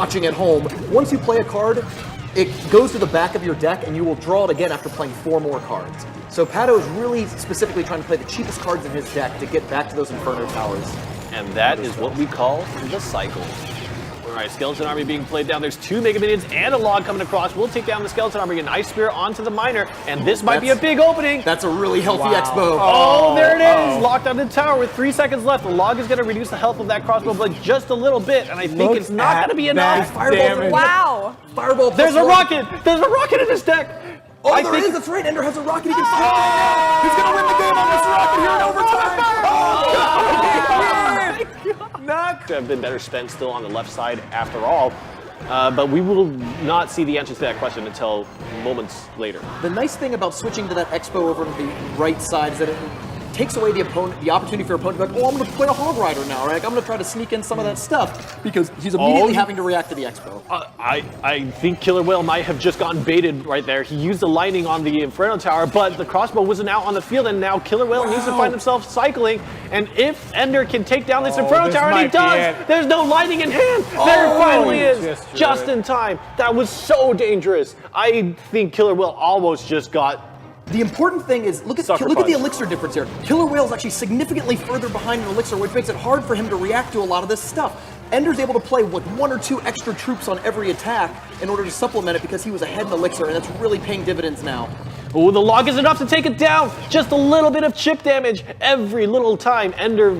watching at home, once you play a card, it goes to the back of your deck and you will draw it again after playing 4 more cards. So Pato is really specifically trying to play the cheapest cards in his deck to get back to those Inferno Towers. And that is what we call the cycle. All right, Skeleton Army being played down. There's 2 Mega Minions and a log coming across. We'll take down the Skeleton Army, an Ice Spear onto the Miner, and this might be a big opening. That's a really healthy Expo. Oh, there it is. Locked on the tower with 3 seconds left. The log is going to reduce the health of that crossbow blade just a little bit, and I think it's not going to be enough. Wow. Fireball. There's a rocket. There's a rocket in his deck. Oh, there is. That's right. Ender has a rocket. He can fire. He's going to win the game on this rocket here in overtime. Not have been better spent still on the left side after all. But we will not see the answer to that question until moments later. The nice thing about switching to that Expo over to the right side is that it takes away the opportunity for your opponent to be like, oh, I'm going to play a Hog Rider now, right? Like, I'm going to try to sneak in some of that stuff because he's immediately having to react to the Expo. I think Killer Whale might have just gotten baited right there. He used the lightning on the Inferno Tower, but the crossbow wasn't out on the field, and now Killer Whale needs to find himself cycling. And if Ender can take down this Inferno Tower, and he does, there's no lightning in hand. There it finally is, just in time. That was so dangerous. I think Killer Whale almost just got... The important thing is, look at the Elixir difference here. Killer Whale is actually significantly further behind in Elixir, which makes it hard for him to react to a lot of this stuff. Ender's able to play with 1 or 2 extra troops on every attack in order to supplement it because he was ahead in Elixir, and that's really paying dividends now. Oh, the log is enough to take it down. Just a little bit of chip damage every little time. Ender,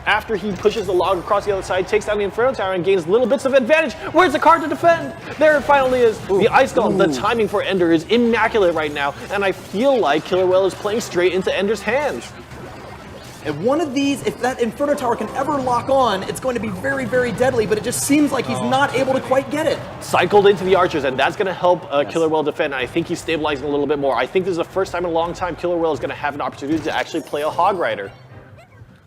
after he pushes the log across the other side, takes down the Inferno Tower and gains little bits of advantage. Where's the card to defend? There it finally is. The Ice Golem, the timing for Ender is immaculate right now, and I feel like Killer Whale is playing straight into Ender's hands. And one of these, if that Inferno Tower can ever lock on, it's going to be very, very deadly, but it just seems like he's not able to quite get it. Cycled into the archers, and that's going to help Killer Whale defend. I think he's stabilizing a little bit more. I think this is the first time in a long time Killer Whale is going to have an opportunity to actually play a Hog Rider.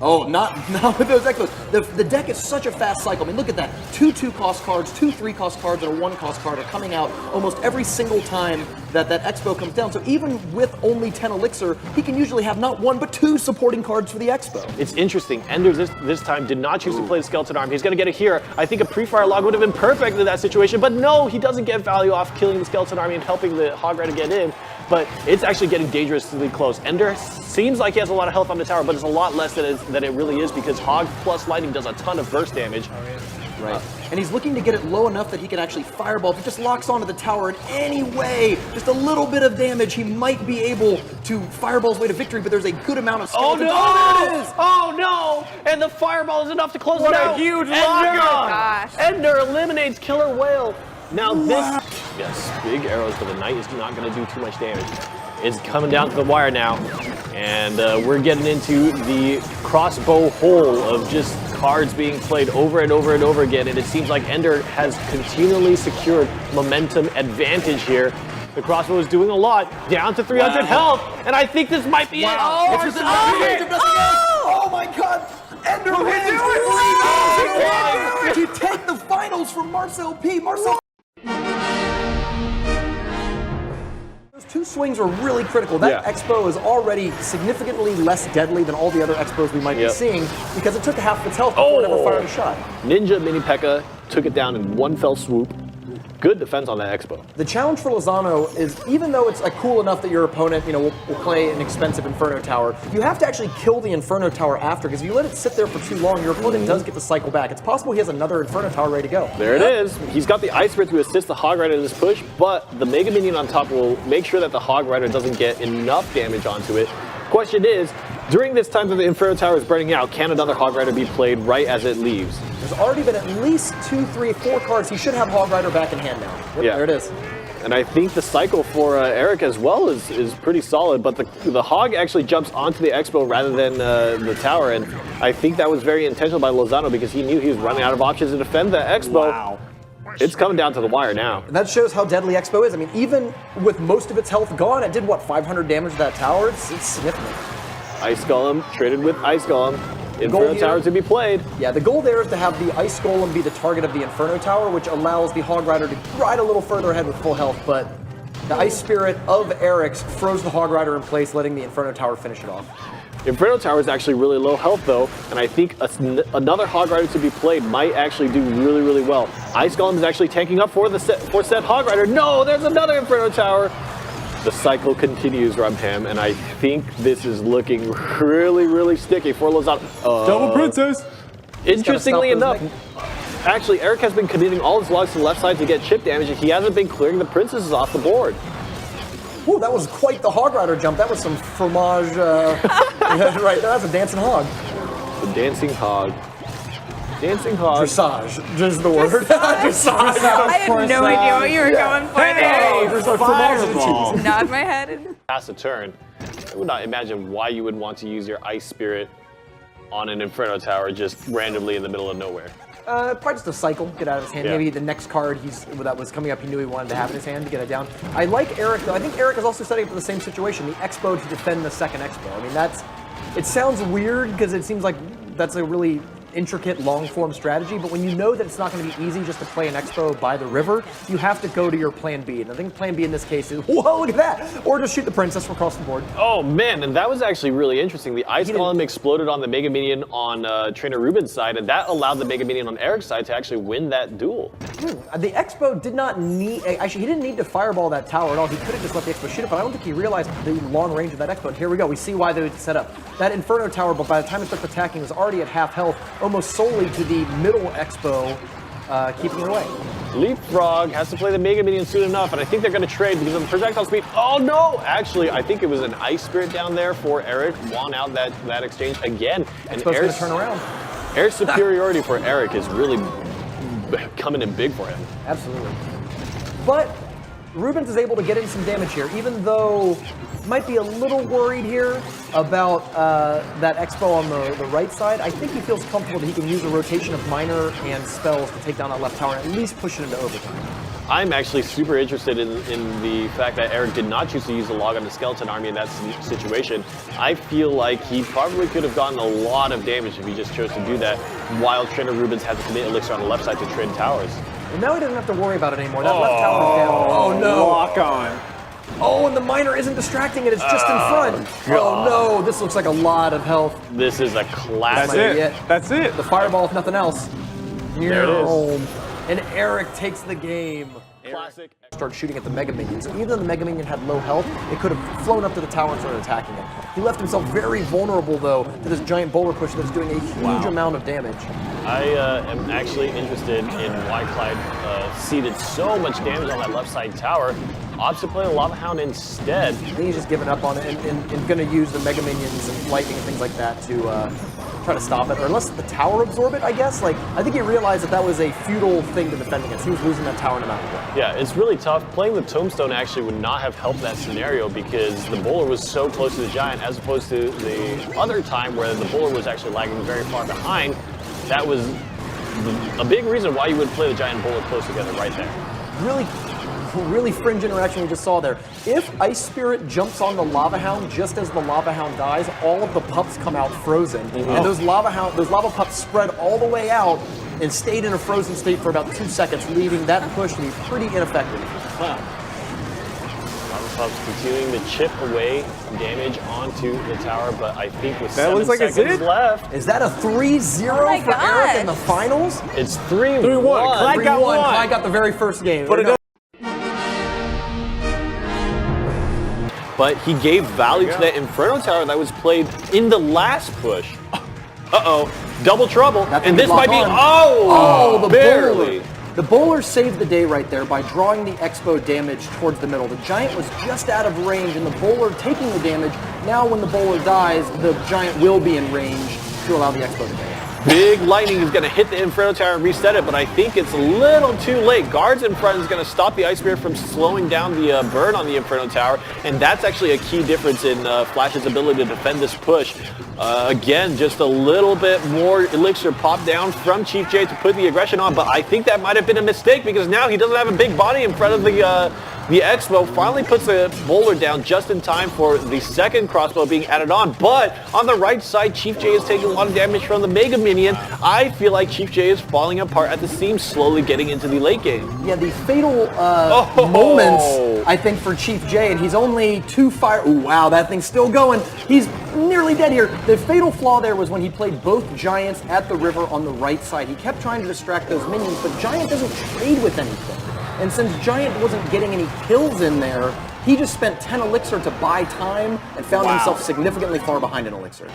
Oh, not with those Expos. The deck is such a fast cycle. I mean, look at that. 2 2-cost cards, 2 3-cost cards, and a 1-cost card are coming out almost every single time that Expo comes down. So even with only 10 Elixir, he can usually have not 1, but 2 supporting cards for the Expo. It's interesting. Ender this time did not choose to play the Skeleton Army. He's going to get it here. I think a pre-fire log would have been perfect in that situation, but no, he doesn't get value off killing the Skeleton Army and helping the Hog Rider get in. But it's actually getting dangerously close. Ender seems like he has a lot of health on the tower, but it's a lot less than it really is because Hog plus Lightning does a ton of burst damage. Right. And he's looking to get it low enough that he can actually fireball. If he just locks onto the tower in any way, just a little bit of damage, he might be able to fireball his way to victory, but there's a good amount of skeletons. Oh no! Oh, there it is! Oh no! And the fireball is enough to close it out. What a huge lock! Ender eliminates Killer Whale. Now yes, big arrows, but the Knight is not going to do too much damage. It's coming down to the wire now, and we're getting into the crossbow hole of just cards being played over and over and over again, and it seems like Ender has continually secured momentum advantage here. The crossbow is doing a lot, down to 300 health, and I think this might be it. Oh my god! Ender wins to take the finals from Marcel P. Those 2 swings are really critical. That Expo is already significantly less deadly than all the other Expos we might be seeing because it took half of its health before it ever fired a shot. Ninja Mini P.E.K.K.A. took it down in 1 fell swoop. Good defense on that Expo. The challenge for Lozano is, even though it's cool enough that your opponent, will play an expensive Inferno Tower, you have to actually kill the Inferno Tower after, because if you let it sit there for too long, your opponent does get to cycle back. It's possible he has another Inferno Tower ready to go. There it is. He's got the Ice Spirit to assist the Hog Rider in this push, but the Mega Minion on top will make sure that the Hog Rider doesn't get enough damage onto it. Question is, during this time that the Inferno Tower is burning out, can another Hog Rider be played right as it leaves? There's already been at least 2, 3, 4 cards. He should have Hog Rider back in hand now. Yep, there it is. And I think the cycle for Eric as well is pretty solid, but the Hog actually jumps onto the Expo rather than the tower, and I think that was very intentional by Lozano because he knew he was running out of options to defend the Expo. Wow. It's coming down to the wire now. And that shows how deadly Expo is. I mean, even with most of its health gone, it did, what, 500 damage to that tower? It's significant. Ice Golem traded with Ice Golem. Inferno Tower to be played. Yeah, the goal there is to have the Ice Golem be the target of the Inferno Tower, which allows the Hog Rider to ride a little further ahead with full health, but the Ice Spirit of Eric's froze the Hog Rider in place, letting the Inferno Tower finish it off. Inferno Tower is actually really low health though, and I think another Hog Rider to be played might actually do really, really well. Ice Golem is actually tanking up for said Hog Rider. No, there's another Inferno Tower. The cycle continues, Rumham, and I think this is looking really, really sticky for Lozano. Double Princess! Interestingly enough, actually, Eric has been committing all his logs to the left side to get chip damage, and he hasn't been clearing the princesses off the board. Ooh, that was quite the Hog Rider jump. That was some fromage. Right, that's a dancing hog. The dancing hog. Dancing hog. Dressage, just the word. Dressage. I had no idea what you were going for there. There's a fireball. Nod my head. Pass a turn. I would not imagine why you would want to use your Ice Spirit on an Inferno Tower just randomly in the middle of nowhere. Probably just a cycle, get out of his hand. Yeah. Maybe the next card that was coming up, he knew he wanted to have in his hand to get it down. I like Eric, though. I think Eric is also setting up for the same situation, the Expo to defend the second Expo. I mean, it sounds weird because it seems like that's a really intricate long-form strategy, but when you know that it's not going to be easy just to play an Expo by the river, you have to go to your plan B. And I think plan B in this case is, whoa, look at that! Or just shoot the princess from across the board. Oh man, and that was actually really interesting. The Ice Golem exploded on the Mega Minion on Trainer Ruben's side, and that allowed the Mega Minion on Eric's side to actually win that duel. The Expo did not need, actually he didn't need to fireball that tower at all. He could have just let the Expo shoot it, but I don't think he realized the long range of that Expo. And here we go, we see why they would set up. That Inferno Tower, but by the time it starts attacking, was already at half health, almost solely to the middle Expo, keeping it away. Leapfrog has to play the Mega Minion soon enough, and I think they're going to trade because of the projectile speed. Oh no! Actually, I think it was an Ice Spirit down there for Eric. Won out that exchange again. And Expo's going to turn around. Air superiority for Eric is really coming in big for him. Absolutely. But Rubens is able to get in some damage here, even though might be a little worried here about that Expo on the right side. I think he feels comfortable that he can use a rotation of Miner and spells to take down that left tower and at least push it into overtime. I'm actually super interested in the fact that Eric did not choose to use the log on the Skeleton Army in that situation. I feel like he probably could have gotten a lot of damage if he just chose to do that, while Trainer Rubens had to commit Elixir on the left side to trade towers. Well, now he doesn't have to worry about it anymore. That left tower is down. Oh no! Lock on. Oh, and the Miner isn't distracting it, it's just in front. Oh no, this looks like a lot of health. This is a classic. That's it. That's it. The fireball, if nothing else. There it is. Home. And Eric takes the game. Classic. Start shooting at the Mega Minion. So even though the Mega Minion had low health, it could have flown up to the tower and started attacking it. He left himself very vulnerable, though, to this giant boulder push that's doing a huge amount of damage. I am actually interested in why Clyde seeded so much damage on that left side tower. Opts to play the Lava Hound instead. I think he's just giving up on it and going to use the Mega Minions and lightning and things like that to try to stop it. Or unless the tower absorb it, I guess. Like, I think he realized that was a futile thing to defend against. He was losing that tower no matter what. Yeah, it's really tough. Playing the Tombstone actually would not have helped that scenario because the bowler was so close to the Giant as opposed to the other time where the bowler was actually lagging very far behind. That was a big reason why you would play the Giant and bowler close together right there. Really fringe interaction we just saw there. If Ice Spirit jumps on the Lava Hound just as the Lava Hound dies, all of the pups come out frozen. And those lava pups spread all the way out and stayed in a frozen state for about 2 seconds, leaving that push to be pretty ineffective. Wow. Lava Pups continuing to chip away damage onto the tower, but I think with 7 seconds left. Is that a 3-0 for Eric in the finals? It's 3-1. 3-1. Clyde got one. Clyde got the very first game. But he gave value to that Inferno Tower that was played in the last push. Uh-oh, double trouble. And this might be, the barely. Bowler. The bowler saved the day right there by drawing the Expo damage towards the middle. The Giant was just out of range and the bowler taking the damage. Now when the bowler dies, the Giant will be in range to allow the Expo to die. Big lightning is going to hit the Inferno Tower and reset it, but I think it's a little too late. Guards in front is going to stop the Ice Spirit from slowing down the burn on the Inferno Tower, and that's actually a key difference in Flash's ability to defend this push. Again, just a little bit more Elixir pop down from Chief J to put the aggression on, but I think that might have been a mistake because now he doesn't have a big body in front of the The Expo finally puts a bowler down just in time for the second crossbow being added on. But on the right side, Chief J is taking a lot of damage from the Mega Minion. I feel like Chief J is falling apart at the seams, slowly getting into the late game. Yeah, the fatal moments, I think, for Chief J, and he's only 2 fire. Ooh, wow, that thing's still going. He's nearly dead here. The fatal flaw there was when he played both Giants at the river on the right side. He kept trying to distract those minions, but Giant doesn't trade with anything. And since Giant wasn't getting any kills in there, he just spent 10 elixir to buy time and found himself significantly far behind in elixir.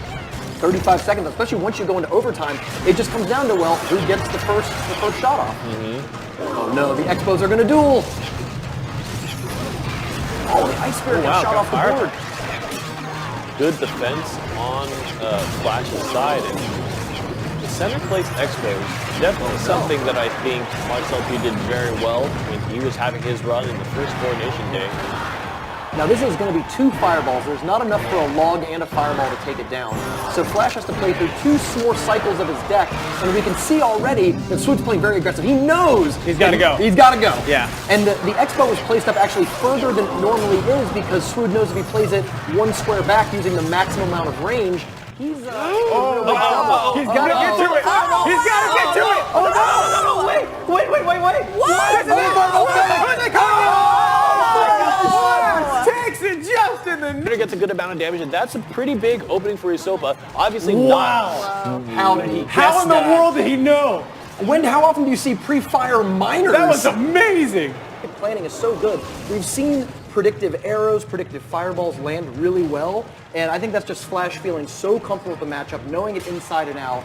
35 seconds, especially once you go into overtime, it just comes down to, well, who gets the first shot off. Oh no, the Expos are going to duel. Oh, the Ice Spirit got shot off the board. Good defense on Flash's side. And the center place Expos, definitely something that I think Marcel P did very well when he was having his run in the first Coronation Day. Now this is going to be 2 fireballs. There's not enough for a log and a fireball to take it down. So Flash has to play through 2 more cycles of his deck, and we can see already that Swood's playing very aggressive. He knows he's got to go. He's got to go. Yeah. And the Expo was placed up actually further than it normally is because Swood knows if he plays it 1 square back using the maximum amount of range, he's He's got to get to it. He's got to get to it. Oh no! Wait! What? Takes it just in the He gets a good amount of damage, and that's a pretty big opening for Usopa. Obviously not. How did he? How in the world did he know? How often do you see pre-fire miners? That was amazing. Planning is so good. We've seen predictive arrows, predictive fireballs land really well, and I think that's just Flash feeling so comfortable with the matchup, knowing it inside and out,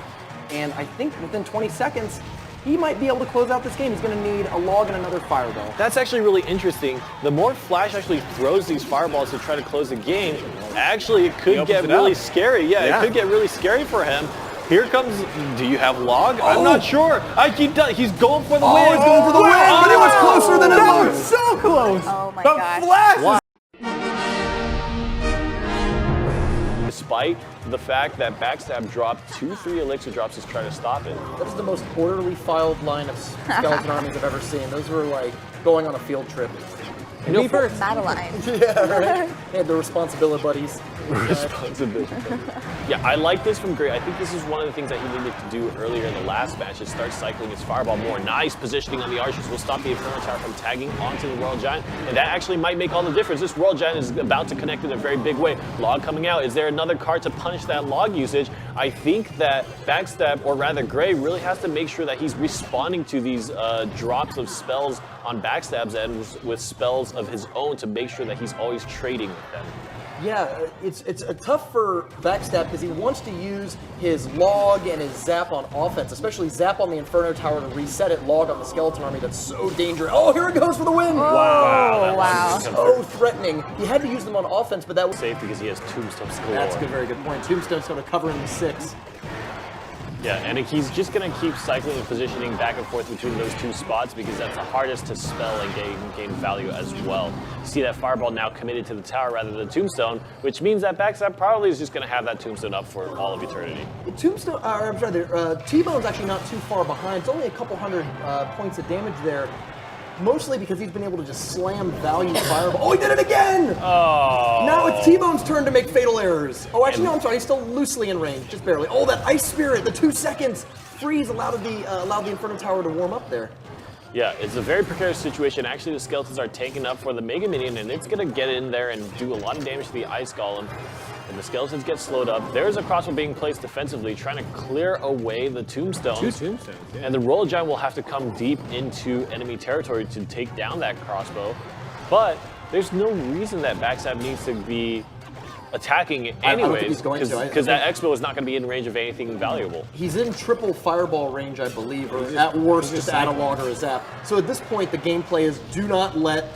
and I think within 20 seconds, he might be able to close out this game. He's going to need a log and another fireball. That's actually really interesting. The more Flash actually throws these fireballs to try to close the game, actually it could get really scary. Yeah, it could get really scary for him. Here comes, do you have log? I'm not sure. He's going for the win. He's going for the win, but it was closer than it That looked. was so close. Oh my the gosh. Flash Despite the fact that Backstab dropped 2-3 elixir drops to try to stop it. That is the most orderly filed line of skeleton armies I've ever seen. Those were like going on a field trip. You know, for Madeline. Yeah, right? They had the responsibility buddies. responsibility. Yeah, I like this from Gray. I think this is one of the things that he needed to do earlier in the last match, is start cycling his fireball more. Nice positioning on the archers will stop the Inferno Tower from tagging onto the Royal Giant, and that actually might make all the difference. This Royal Giant is about to connect in a very big way. Log coming out. Is there another card to punish that log usage? I think that Backstab, or rather Gray, really has to make sure that he's responding to these drops of spells on Backstab's end with spells of his own to make sure that he's always trading with them. Yeah, it's tough for Backstab because he wants to use his log and his zap on offense, especially zap on the Inferno Tower to reset it, log on the Skeleton Army. That's so dangerous. Oh, here it goes for the win! Wow. So threatening. He had to use them on offense, but that was Safe because he has tombstones galore. That's a very good point. Tombstone's going to cover in the 6. Yeah, and he's just going to keep cycling and positioning back and forth between those 2 spots because that's the hardest to spell and gain value as well. You see that Fireball now committed to the tower rather than the Tombstone, which means that Backstab probably is just going to have that Tombstone up for all of eternity. Tombstone, I'm sorry, T-Bone's actually not too far behind. It's only a couple hundred points of damage there. Mostly because he's been able to just slam value fireball. Oh, he did it again! Oh. Now it's T-Bone's turn to make fatal errors. Oh, actually, no, I'm sorry. He's still loosely in range, just barely. Oh, that Ice Spirit, the 2 seconds freeze allowed the Inferno Tower to warm up there. Yeah, it's a very precarious situation. Actually, the Skeletons are taken up for the Mega Minion, and it's going to get in there and do a lot of damage to the Ice Golem. And the Skeletons get slowed up. There's a crossbow being placed defensively, trying to clear away the Tombstones. 2 tombstones, yeah. And the Royal Giant will have to come deep into enemy territory to take down that crossbow. But there's no reason that Backstab needs to be attacking I don't think anyways, he's going to. because that Expo is not going to be in range of anything valuable. He's in triple fireball range, I believe, or at worst, just add a log or a zap. So at this point, the gameplay is do not let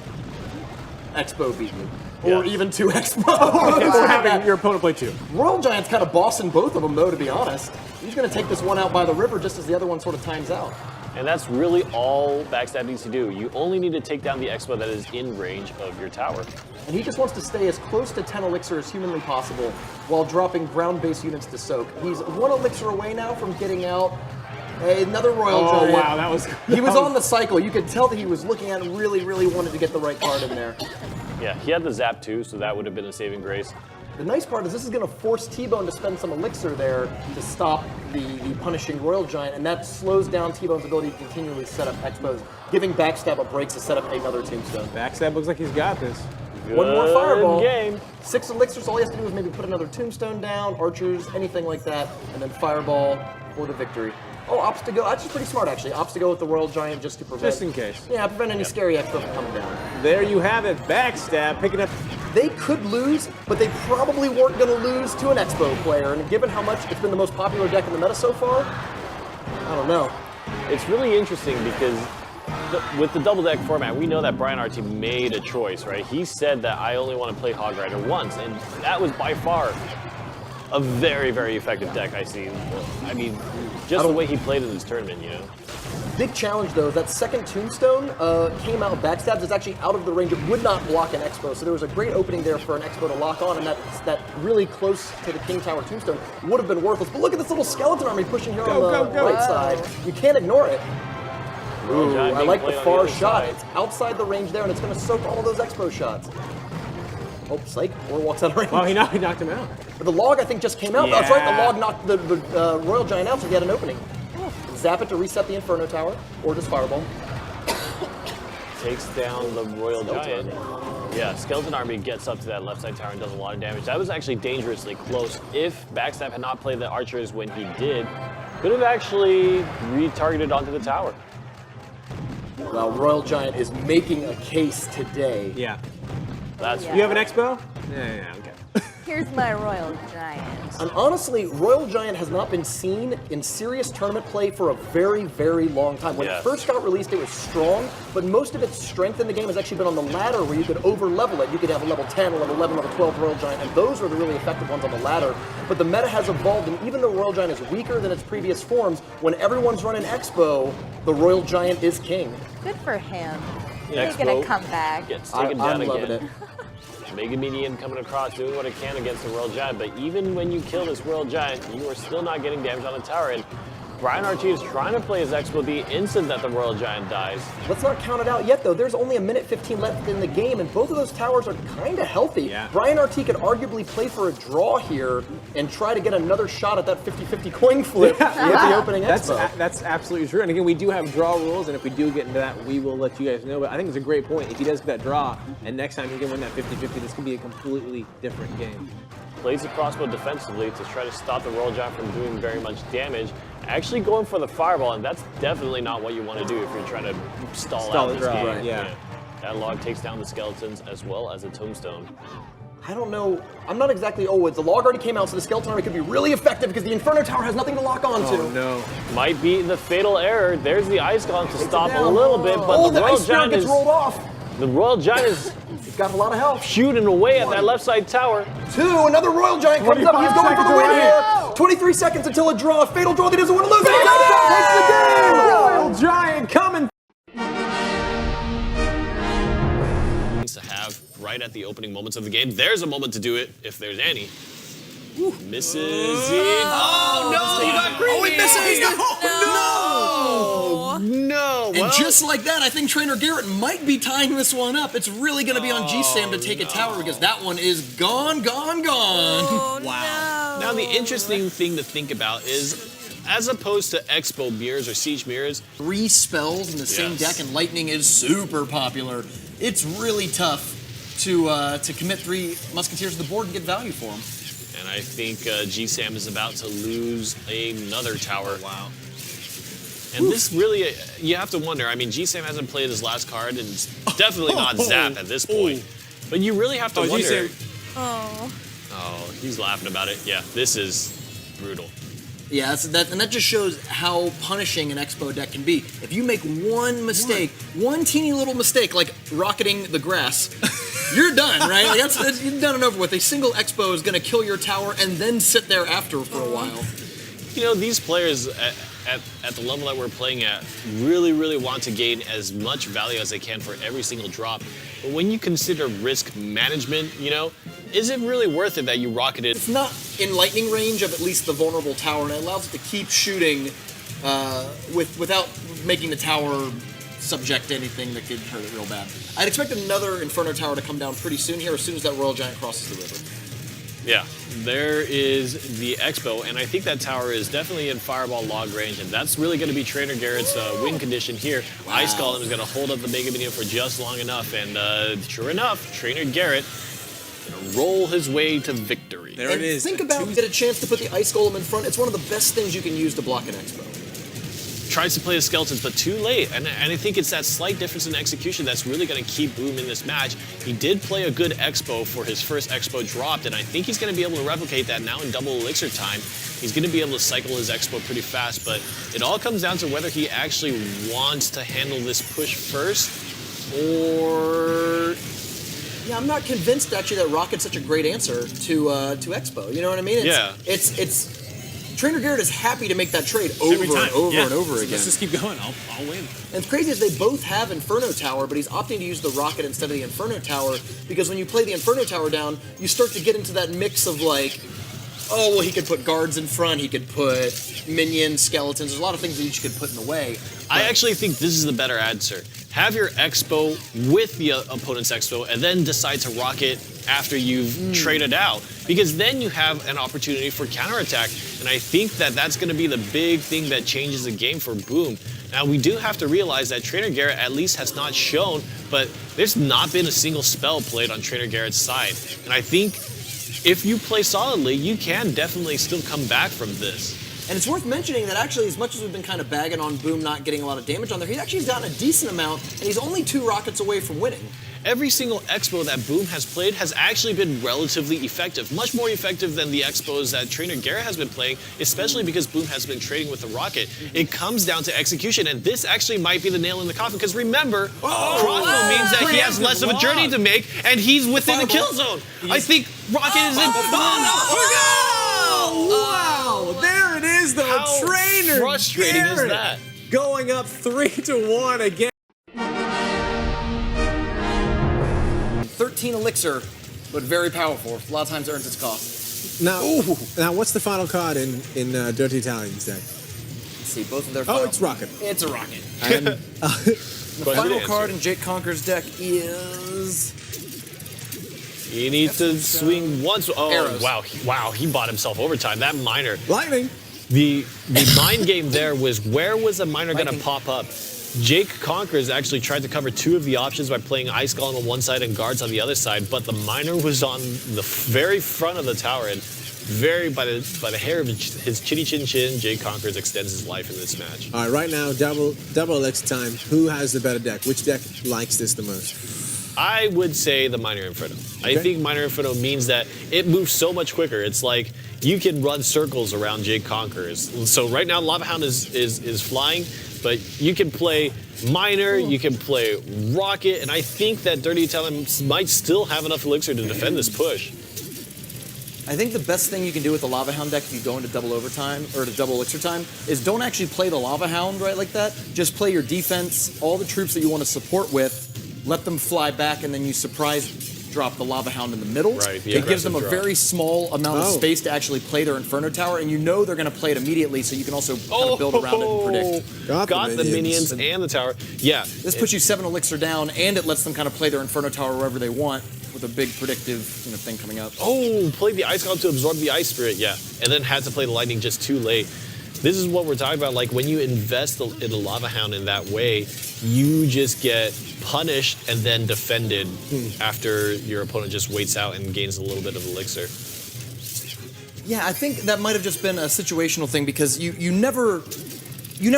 Expo beat you. Or even 2 Expo. Or having your opponent play 2. Royal Giant's kind of bossing both of them, though, to be honest. He's going to take this one out by the river just as the other one sort of times out. And that's really all Backstab needs to do. You only need to take down the Expo that is in range of your tower. And he just wants to stay as close to 10 elixir as humanly possible while dropping ground-based units to soak. He's 1 elixir away now from getting out Hey, another Royal Oh, Giant. wow, that was... He was on the cycle. You could tell that he was looking at it and really, really wanted to get the right card in there. Yeah, he had the zap too, so that would have been a saving grace. The nice part is this is going to force T-Bone to spend some elixir there to stop the punishing Royal Giant, and that slows down T-Bone's ability to continually set up Expos, giving Backstab a break to set up another Tombstone. Backstab looks like he's got this. One more Fireball. Game. 6 elixirs, all he has to do is maybe put another Tombstone down, Archers, anything like that, and then Fireball for the victory. Oh, opts to go. That's just pretty smart, actually. Opts to go with the Royal Giant just to prevent. Just in case. Yeah, prevent any scary Expo from coming down. There you have it. Backstab picking up. They could lose, but they probably weren't going to lose to an Expo player. And given how much it's been the most popular deck in the meta so far, I don't know. It's really interesting because with the double deck format, we know that Brian RT made a choice, right? He said that I only want to play Hog Rider once, and that was by far a very, very effective deck I see. I mean, just the way he played in this tournament, you know? Big challenge, though, is that second Tombstone came out of Backstabs. It's actually out of the range. It would not block an Expo, so there was a great opening there for an Expo to lock on, and that really close to the King Tower Tombstone would have been worthless. But look at this little skeleton army pushing here on the right side. You can't ignore it. Ooh, I like the far shot. It's outside the range there, and it's going to soak all those Expo shots. Oh, Psych, or walks out of range. Oh, he knocked him out. But the log, I think, just came out. Yeah. That's right, the log knocked the Royal Giant out, so he had an opening. Zap it to reset the Inferno Tower, or just Fireball. Takes down the Royal Giant. Yeah, Skeleton Army gets up to that left side tower and does a lot of damage. That was actually dangerously close. If Backstab had not played the Archers when he did, could have actually retargeted onto the tower. Well, Royal Giant is making a case today. Yeah. That's You have an Expo? Yeah, okay. Here's my Royal Giant. And honestly, Royal Giant has not been seen in serious tournament play for a very, very long time. When it first got released, it was strong, but most of its strength in the game has actually been on the ladder where you could over-level it. You could have a level 10, a level 11, level 12 Royal Giant, and those are the really effective ones on the ladder. But the meta has evolved, and even though Royal Giant is weaker than its previous forms, when everyone's running Expo, the Royal Giant is king. Good for him. Yeah. He's gonna come back. Gets taken down I'm loving again. it. Mega Medium coming across, doing what it can against the Royal Giant, but even when you kill this Royal Giant, you are still not getting damage on the tower, and Brian RT is trying to play his Expo the instant that the Royal Giant dies. Let's not count it out yet, though. There's only a minute 15 left in the game, and both of those towers are kind of healthy. Yeah. Brian RT could arguably play for a draw here and try to get another shot at that 50-50 coin flip with the opening Expo. That's absolutely true. And again, we do have draw rules, and if we do get into that, we will let you guys know. But I think it's a great point. If he does get that draw, and next time he can win that 50-50, this could be a completely different game. Plays the crossbow defensively to try to stop the Royal Giant from doing very much damage. Actually going for the Fireball, and that's definitely not what you want to do if you're trying to stall out the this draw, game. right, yeah. That log takes down the Skeletons as well as a Tombstone. I don't know. I'm not exactly. Oh, the log already came out, so the Skeleton Army could be really effective because the Inferno Tower has nothing to lock onto. Oh, no. Might be the fatal error. There's the Ice Golem to stop a little bit, but the Royal Ice Spirit Giant gets is rolled off. the Royal Giant is He's got a lot of health. shooting away at that left side tower. 2, another Royal Giant comes up. He's going for the win here. 23 seconds until a draw. A fatal draw that he doesn't want to lose. Takes the game. Royal Giant coming. To have right at the opening moments of the game. There's a moment to do it if there's any. Misses it. Oh, no, he got greedy. Oh, he misses. No. And just like that, I think Trainer Garrett might be tying this one up. It's really going to be on G-Sam to take a tower because that one is gone. Oh, Wow. Now, the interesting thing to think about is, as opposed to Expo mirrors or Siege mirrors, 3 spells in the same deck, and Lightning is super popular. It's really tough to commit 3 Musketeers to the board and get value for them. and I think G-Sam is about to lose another tower. Wow. And this really, you have to wonder, I mean, G-Sam hasn't played his last card, and it's definitely not Zap at this point. But you really have to wonder. Oh, he's laughing about it. Yeah, this is brutal. Yeah, and that just shows how punishing an Expo deck can be. If you make one mistake, one teeny little mistake, like rocketing the grass, you're done, right? Like that's you're done and over with. A single Expo is going to kill your tower and then sit there after for a while. You know, these players at the level that we're playing at really want to gain as much value as they can for every single drop. But when you consider risk management, you know, is it really worth it that you rocket it? It's not in lightning range of at least the vulnerable tower, and it allows it to keep shooting without making the tower subject to anything that could hurt it real bad. I'd expect another Inferno Tower to come down pretty soon here, as soon as that Royal Giant crosses the river. Yeah, there is the Expo, and I think that tower is definitely in Fireball log range, and that's really going to be Trainer Garrett's win condition here. Wow. Ice Golem is going to hold up the Mega Minion for just long enough, and sure enough, Trainer Garrett going to roll his way to victory. There And it is. think about get a chance to put the Ice Golem in front. It's one of the best things you can use to block an Expo. Tries to play the Skeletons, but too late. And I think it's that slight difference in execution that's really going to keep Boom in this match. He did play a good Expo for his first Expo dropped, and I think he's going to be able to replicate that now in double elixir time. He's going to be able to cycle his Expo pretty fast, but it all comes down to whether he actually wants to handle this push first, or... Yeah, I'm not convinced actually that Rocket's such a great answer to Expo. You know what I mean? It's Trainer Garrett is happy to make that trade over and over and over again. Let's just keep going. I'll win. And it's crazy is they both have Inferno Tower, but he's opting to use the Rocket instead of the Inferno Tower, because when you play the Inferno Tower down, you start to get into that mix of like, oh, well, he could put guards in front, he could put minions, skeletons, there's a lot of things that you could put in the way. I actually think this is the better answer. Have your Expo with the opponent's Expo, and then decide to rocket after you've traded out. Because then you have an opportunity for counterattack. And I think that that's going to be the big thing that changes the game for Boom. Now, we do have to realize that Trainer Garrett at least has not shown, but there's not been a single spell played on Trainer Garrett's side. And I think if you play solidly, you can definitely still come back from this. And it's worth mentioning that actually, as much as we've been kind of bagging on Boom not getting a lot of damage on there, he actually has gotten a decent amount, and he's only 2 rockets away from winning. Every single Expo that Boom has played has actually been relatively effective, much more effective than the Expos that Trainer Garrett has been playing, especially because Boom has been trading with the Rocket. It comes down to execution, and this actually might be the nail in the coffin, because remember, crossbow means that he has less of a journey to make, and he's within the kill zone. I think Rocket is in... Wow! There it is, though. How Trainer frustrating is Garrett that? going up 3-1 again. 13 elixir, but very powerful. A lot of times earns its cost. Now, what's the final card in Dirty Italians deck? Let's see, both of their Oh, final... it's Rocket. It's a Rocket. And, The final card in Jake Conker's deck is... He needs to swing once. Oh, Arrows. wow, he bought himself overtime. That miner. Lightning. The mind game there was, where was the miner going to pop up? Jake Conkers actually tried to cover 2 of the options by playing Ice Golem on one side and guards on the other side, but the miner was on the very front of the tower, and by the hair of his chinny chin chin, Jake Conkers extends his life in this match. All right, right now, double elixir time. Who has the better deck? Which deck likes this the most? I would say the Miner Inferno. I think Miner Inferno means that it moves so much quicker. It's like you can run circles around Jake Conkers. So right now, Lava Hound is flying, but you can play Miner, you can play Rocket, and I think that Dirty Italian might still have enough elixir to defend this push. I think the best thing you can do with the Lava Hound deck if you go into double overtime, or to double elixir time, is don't actually play the Lava Hound right like that. Just play your defense, all the troops that you want to support with, let them fly back, and then you surprise drop the Lava Hound in the middle. Right, the it gives them a aggressive drop. very small amount of space to actually play their Inferno Tower, and you know they're going to play it immediately, so you can also kind of build around it and predict. Got the minions and the tower. Yeah. This puts you 7 elixir down, and it lets them kind of play their Inferno Tower wherever they want, with a big predictive thing coming up. Oh, played the Ice Golem to absorb the Ice Spirit, yeah. And then had to play the Lightning just too late. This is what we're talking about. Like, when you invest in a Lava Hound in that way, you just get punished and then defended after your opponent just waits out and gains a little bit of elixir. Yeah, I think that might have just been a situational thing, because you never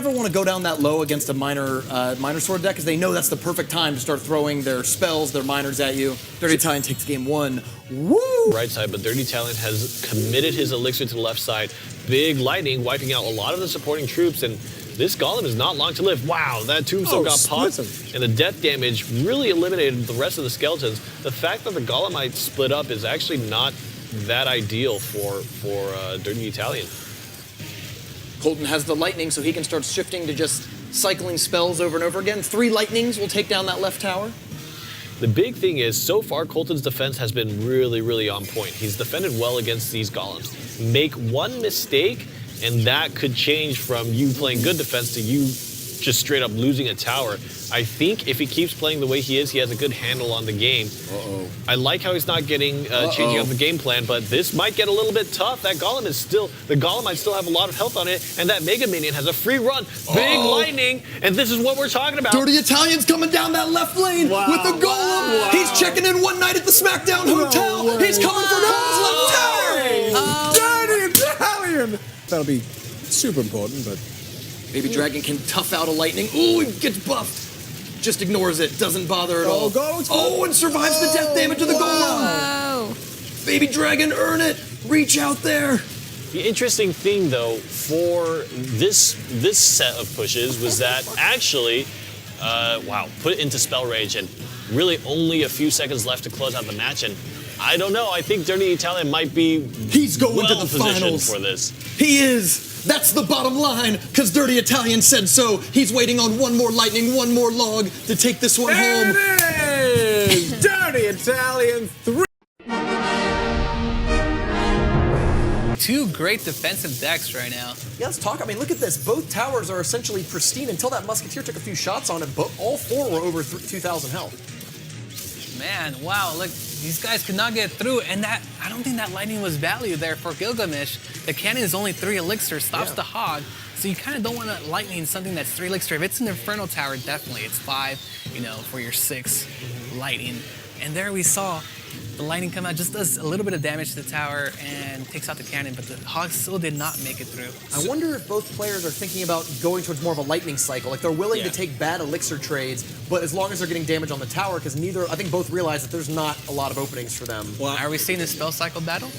want to go down that low against a miner sword deck, because they know that's the perfect time to start throwing their spells, their miners at you. Dirty Italian takes game 1. Woo! Right side, but Dirty Italian has committed his elixir to the left side. Big Lightning wiping out a lot of the supporting troops, and this Golem is not long to live. Wow, that Tombstone got popped, and the death damage really eliminated the rest of the skeletons. The fact that the Golem might split up is actually not that ideal for Dirty Italian. Colton has the lightning, so he can start shifting to just cycling spells over and over again. 3 lightnings will take down that left tower. The big thing is, so far, Colton's defense has been really, really on point. He's defended well against these golems. Make one mistake, and that could change from you playing good defense to you just straight up losing a tower. I think if he keeps playing the way he is, he has a good handle on the game. I like how he's not getting changing up the game plan, but this might get a little bit tough. That golem is still, the golem might still have a lot of health on it, and that Mega Minion has a free run. Big lightning, and this is what we're talking about. Dirty Italian's coming down that left lane with the golem. He's checking in one night at the SmackDown Hotel. He's coming for Cole's left tower. Dirty Italian! That'll be super important, but... Baby Dragon can tough out a lightning. Ooh, he gets buffed. Just ignores it. Doesn't bother at all. Oh, and survives the death damage of the golem. Baby Dragon, earn it. Reach out there. The interesting thing, though, for this set of pushes was that actually, put it into Spell Rage, and really only a few seconds left to close out the match. And I don't know. I think Dirty Italian might be He's going to the finals for this. He is. That's the bottom line, because Dirty Italian said so. He's waiting on one more lightning, one more log to take this one home. It is! Dirty Italian 3. Two great defensive decks right now. Yeah, let's talk. I mean, look at this. Both towers are essentially pristine until that Musketeer took a few shots on it, but all four were over 2,000 health. Man, wow, look, these guys could not get through, and that, I don't think that lightning was value there for Gilgamesh. The cannon is only 3 elixir, stops the hog, so you kind of don't want to lightning something that's 3 elixir. If it's an Inferno Tower, definitely, it's 5, you know, for your 6 lightning. And there we saw the lightning come out, just does a little bit of damage to the tower and takes out the cannon, but the hog still did not make it through. I wonder if both players are thinking about going towards more of a lightning cycle. Like, they're willing to take bad elixir trades, but as long as they're getting damage on the tower, because I think both realize that there's not a lot of openings for them. Well, are we seeing a spell cycle battle?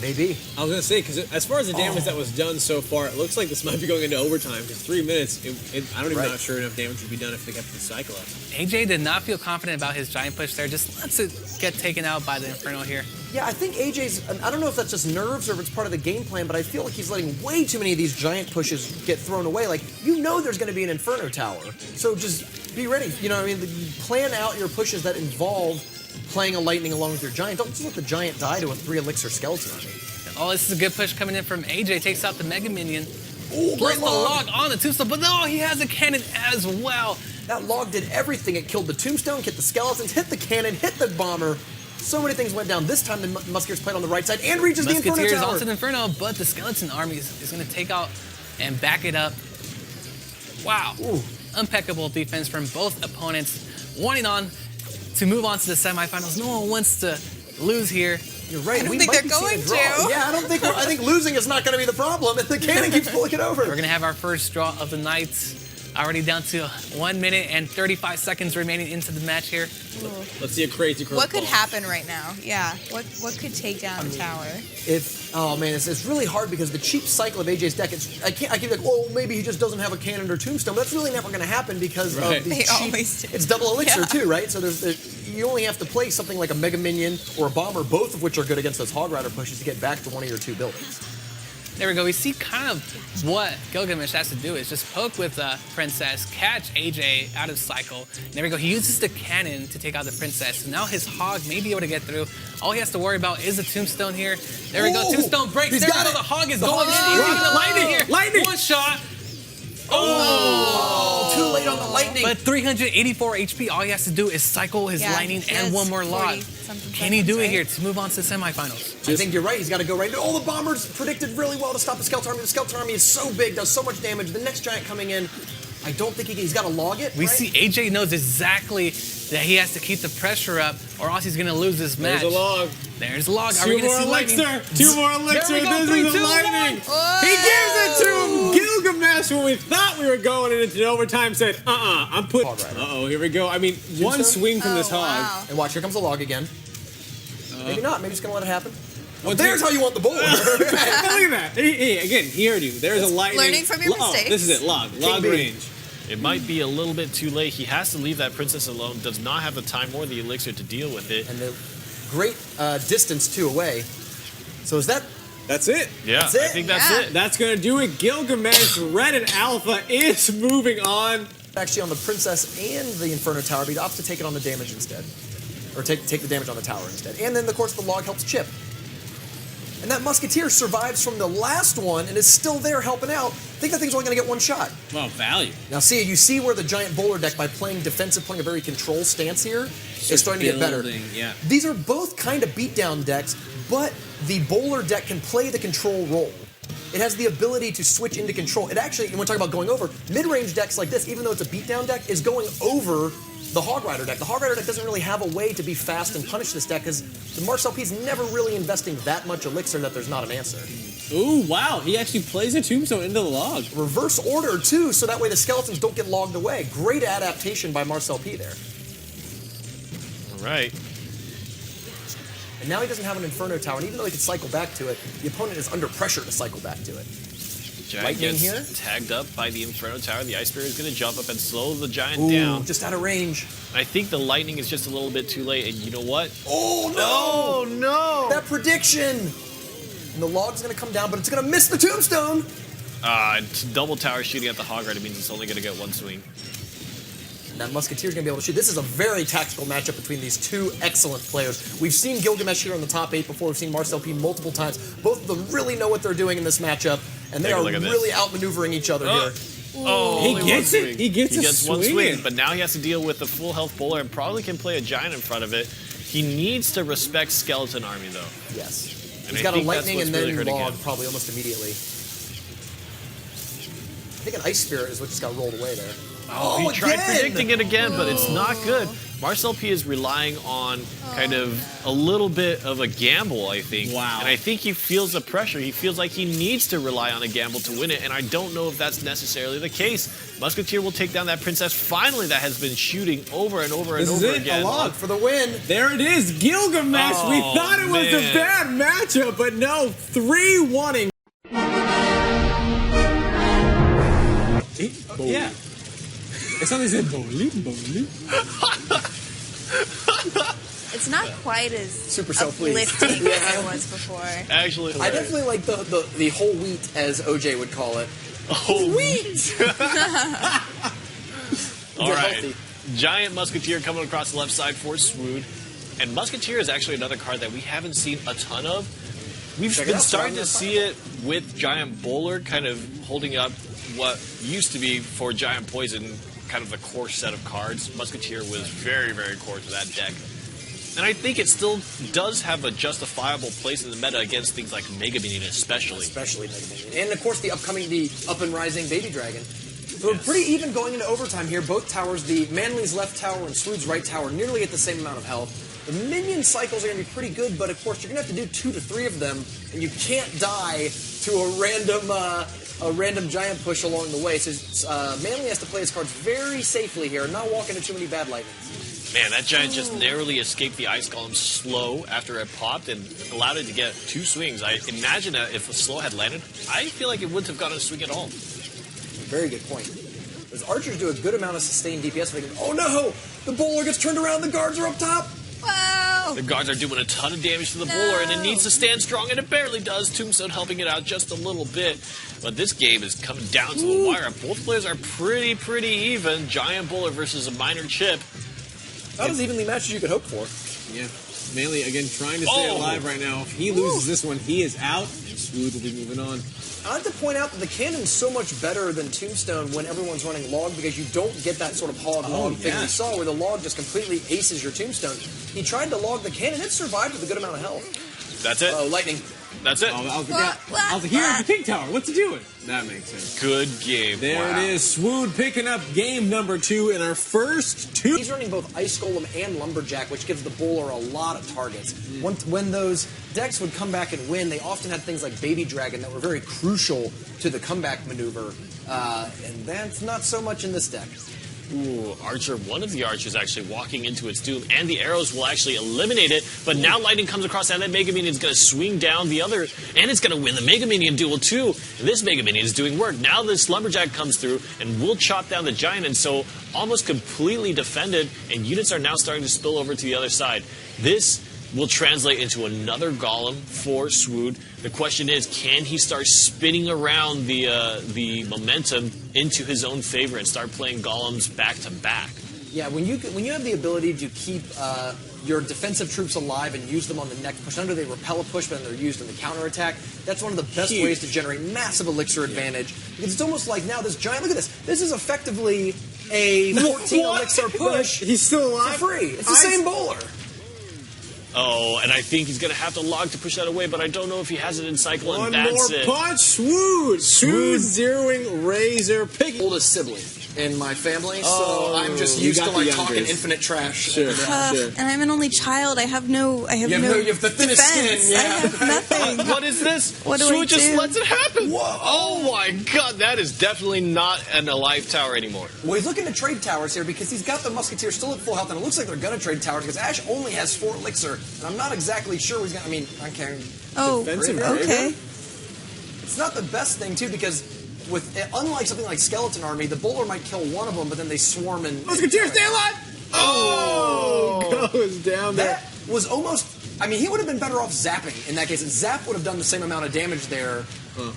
Maybe. I was going to say, because as far as the damage that was done so far, it looks like this might be going into overtime, because 3 minutes, I don't even know sure enough damage would be done if they kept the cycle up. AJ did not feel confident about his giant push there, just lets it get taken out by the Inferno here. Yeah, I think AJ's, I don't know if that's just nerves or if it's part of the game plan, but I feel like he's letting way too many of these giant pushes get thrown away. Like, you know there's going to be an Inferno Tower, so just be ready. You know what I mean? Plan out your pushes that involve playing a lightning along with your giant. Don't just let the giant die to a 3 elixir skeleton army. Oh, this is a good push coming in from AJ. Takes out the Mega Minion. Ooh, Plus the log on the tombstone, but no, he has a cannon as well. That log did everything. It killed the tombstone, hit the skeletons, hit the cannon, hit the bomber. So many things went down. This time the Musketeer's played on the right side and reaches the Inferno Musketeers Tower. onto the Inferno, but the skeleton army is going to take out and back it up. Wow. Ooh. Impeccable defense from both opponents. Wanting on to move on to the semifinals. No one wants to lose here. You're right. I don't we think might they're be seeing going a draw. to. Yeah, I think losing is not going to be the problem. If the cannon keeps pulling it over. We're going to have our first draw of the night. Already down to 1 minute and 35 seconds remaining into the match here. Let's see a crazy curveball. What could happen right now? Yeah. What could take down the tower? Oh man, it's really hard because the cheap cycle of AJ's deck. I keep like, oh, maybe he just doesn't have a cannon or tombstone. But that's really never going to happen because of the They cheap. always do. It's double elixir too, right? So you only have to play something like a Mega Minion or a Bomber, both of which are good against those Hog Rider pushes to get back to one of your 2 buildings. There we go. We see kind of what Gilgamesh has to do is just poke with Princess, catch AJ out of cycle. There we go. He uses the cannon to take out the Princess. So now his hog may be able to get through. All he has to worry about is the tombstone here. There we go. Tombstone breaks. There we go. The hog is going in. Lightning here. Lightning. 1 shot. Oh, too late on the lightning. But 384 HP. All he has to do is cycle his lightning and 1 more log. Can he do it here to move on to the semifinals? I think you're right. He's got to go right. All the bombers predicted really well to stop the Skeleton Army. The Skeleton Army is so big, does so much damage. The next giant coming in, I don't think he's got to log it. We see AJ knows exactly that he has to keep the pressure up, or else he's going to lose this match. There's a log. There's a log. Are we going to see lightning? 2 more elixir. There we go. This 3, is 2, the 1. lightning. He gives it to him. Gilgamesh, when we thought we were going into overtime, said, I'm putting. Uh-oh, here we go. I mean, one swing from this hog. Wow. And watch, here comes the log again. Maybe not. Maybe just going to let it happen. Well, there's how you want the board. Look at that. Again, he heard you. There's a lightning. Learning from your mistakes. This is it. Log range. It might be a little bit too late. He has to leave that Princess alone. Does not have the time or the elixir to deal with it. And the great distance, too, away. So is that... That's it. Yeah, That's it. I think that's it. That's going to do it. Gilgamesh, Red and Alpha is moving on. Actually on the Princess and the Inferno Tower, but he opts to take it on the damage instead. Or take the damage on the tower instead. And then, of course, the log helps chip. and that Musketeer survives from the last one and is still there helping out. I think that thing's only going to get one shot. Well, value. Now, see, you see where the Giant Bowler deck, by playing defensive, playing a very control stance here, is starting to get better. Yeah. These are both kind of beatdown decks, but the Bowler deck can play the control role. It has the ability to switch into control. It actually, when we're talking about going over, mid-range decks like this, even though it's a beatdown deck, is going over the Hog Rider deck. The Hog Rider deck doesn't really have a way to be fast and punish this deck because the Marcel P is never really investing that much elixir that there's not an answer. Ooh, wow. He actually plays a Tombstone into the log. Reverse order, too, so that way the skeletons don't get logged away. Great adaptation by Marcel P there. All right. And now he doesn't have an Inferno Tower, and even though he can cycle back to it, the opponent is under pressure to cycle back to it. Giant Lightning gets here. tagged up by the Inferno Tower. The Ice Spirit is going to jump up and slow the Giant Ooh, down. just out of range. I think the Lightning is just a little bit too late, and you know what? Oh, Oh, no! That prediction! And the log's going to come down, but it's going to miss the Tombstone! Double tower shooting at the Hog Rider means it's only going to get one swing. And that Musketeer's going to be able to shoot. This is a very tactical matchup between these two excellent players. We've seen Gilgamesh here in the top 8 before. We've seen Marcel P multiple times. Both of them really know what they're doing in this matchup, and they Take a are look at this. really outmaneuvering each other here. Oh, He only gets one it. swing. He gets a one swing. swing, but now he has to deal with the full health Bowler and probably can play a Giant in front of it. He needs to respect Skeleton Army, though. Yes. And He's I got a think that's Lightning what's and really then hurting log him. probably almost immediately. I think an Ice Spirit is what just got rolled away there. Oh, he tried again! predicting it again, but it's not good. Marcel P is relying on kind of a little bit of a gamble, I think. Wow. And I think he feels the pressure. He feels like he needs to rely on a gamble to win it, and I don't know if that's necessarily the case. Musketeer will take down that Princess finally that has been shooting over and over and This is over it, again. a log. For the win. There it is, Gilgamesh. Oh, We thought it was man. a bad matchup, but no, 3-1-ing. Yeah. It's something said bowling. It's not quite as Supercell, please. uplifting as it was before. Actually, I definitely like the whole wheat, as OJ would call it. wheat. All Get right. healthy. Giant Musketeer coming across the left side for Swoon. And Musketeer is actually another card that we haven't seen a ton of. We've Check it been out, starting Brian. to see it with Giant Bowler kind of holding up what used to be for Giant Poison kind of a core set of cards. Musketeer was very, very core to that deck. And I think it still does have a justifiable place in the meta against things like Mega Minion especially. Especially Mega Minion. And of course the Up and Rising Baby Dragon. So we're pretty even going into overtime here. Both towers, the Manly's left tower and Swood's right tower, nearly at the same amount of health. The minion cycles are going to be pretty good, but of course you're going to have to do 2 to 3 of them, and you can't die to a random giant push along the way. So Manly has to play his cards very safely here, not walk into too many bad lightnings. Man, that giant just narrowly escaped the Ice Golem slow after it popped and allowed it to get 2 swings. I imagine that if a slow had landed, I feel like it wouldn't have gotten a swing at all. Very good point. Those archers do a good amount of sustained DPS. Oh no! The bowler gets turned around, the guards are up top! Wow! The guards are doing a ton of damage to the bowler, and it needs to stand strong, and it barely does. Tombstone helping it out just a little bit. But this game is coming down to the wire. Both players are pretty even. Giant bowler versus a minor chip. About as evenly matched as you could hope for. Yeah. Manly, again, trying to stay Oh. alive right now. If he loses this one, he is out, and Swood will be moving on. I like to point out that the cannon's so much better than Tombstone when everyone's running log because you don't get that sort of hog log thing yeah. we saw where the log just completely aces your Tombstone. He tried to log the cannon, it survived with a good amount of health. That's it. Oh, lightning. That's it. I was like, here's the King Tower. What's he doing? That makes sense. Good game. There Wow. it is. Swood picking up game number 2 in our first 2. He's running both Ice Golem and Lumberjack, which gives the bowler a lot of targets. When those decks would come back and win, they often had things like Baby Dragon that were very crucial to the comeback maneuver, and that's not so much in this deck. Ooh, Archer, one of the Archers actually walking into its doom, and the arrows will actually eliminate it, but now Lightning comes across, and that Mega Minion is going to swing down the other, and it's going to win the Mega Minion duel too, and this Mega Minion is doing work. Now this Lumberjack comes through, and will chop down the Giant, and so almost completely defended, and units are now starting to spill over to the other side. This will translate into another Golem for Swood. The question is, can he start spinning around the momentum into his own favor and start playing Golems back to back? Yeah, when you have the ability to keep your defensive troops alive and use them on the next push. Not only do they repel a push, but then they're used in the counterattack. That's one of the best ways to generate massive elixir advantage. Because it's almost like now this giant, look at this. This is effectively a 14 elixir push. He's still alive? For free. It's the same bowler. Oh, and I think he's going to have to log to push that away, but I don't know if he has it in cycle, One and that's more it. punch. Swood zeroing Razor. Piggy. Oldest sibling in my family, so I'm just used to like talking infinite trash. Sure. And I'm an only child. I have no. I have You have no. you have the thinnest defense. skin. I Yeah. have nothing. What is this? What do Swoot I just do? lets it happen. Whoa. Oh my god, that is definitely not an alive tower anymore. Well, he's looking to trade towers here because he's got the Musketeer still at full health, and it looks like they're going to trade towers because Ash only has 4 elixir, and I'm not exactly sure he's going to. I mean, I can't. Oh, Defensive okay. It's not the best thing too because with unlike something like Skeleton Army, the bowler might kill one of them, but then they swarm and. Musketeer, stay alive! Oh! Goes down there. That was almost. I mean, he would have been better off zapping in that case. Zap would have done the same amount of damage there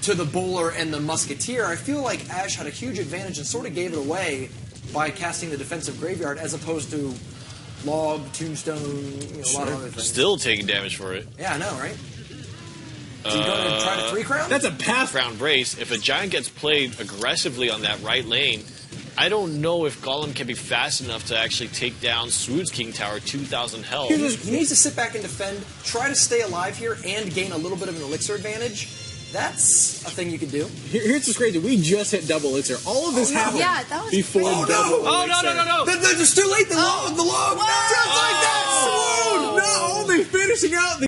to the bowler and the Musketeer. I feel like Ash had a huge advantage and sort of gave it away by casting the defensive graveyard as opposed to log, tombstone, a lot of other things. Still taking damage for it. Yeah, I know, right? So you going to try to 3 crown? That's a pass. Crown Brace. If a giant gets played aggressively on that right lane, I don't know if Golem can be fast enough to actually take down Swood's King Tower 2,000 health. He needs to sit back and defend, try to stay alive here, and gain a little bit of an elixir advantage. That's a thing you could do. Here's what's crazy. We just hit double elixir. All of this happened Yeah, that was before crazy. double elixir. Oh, no. It's too late. The log. Whoa. Just like that. Swoon not only finishing out the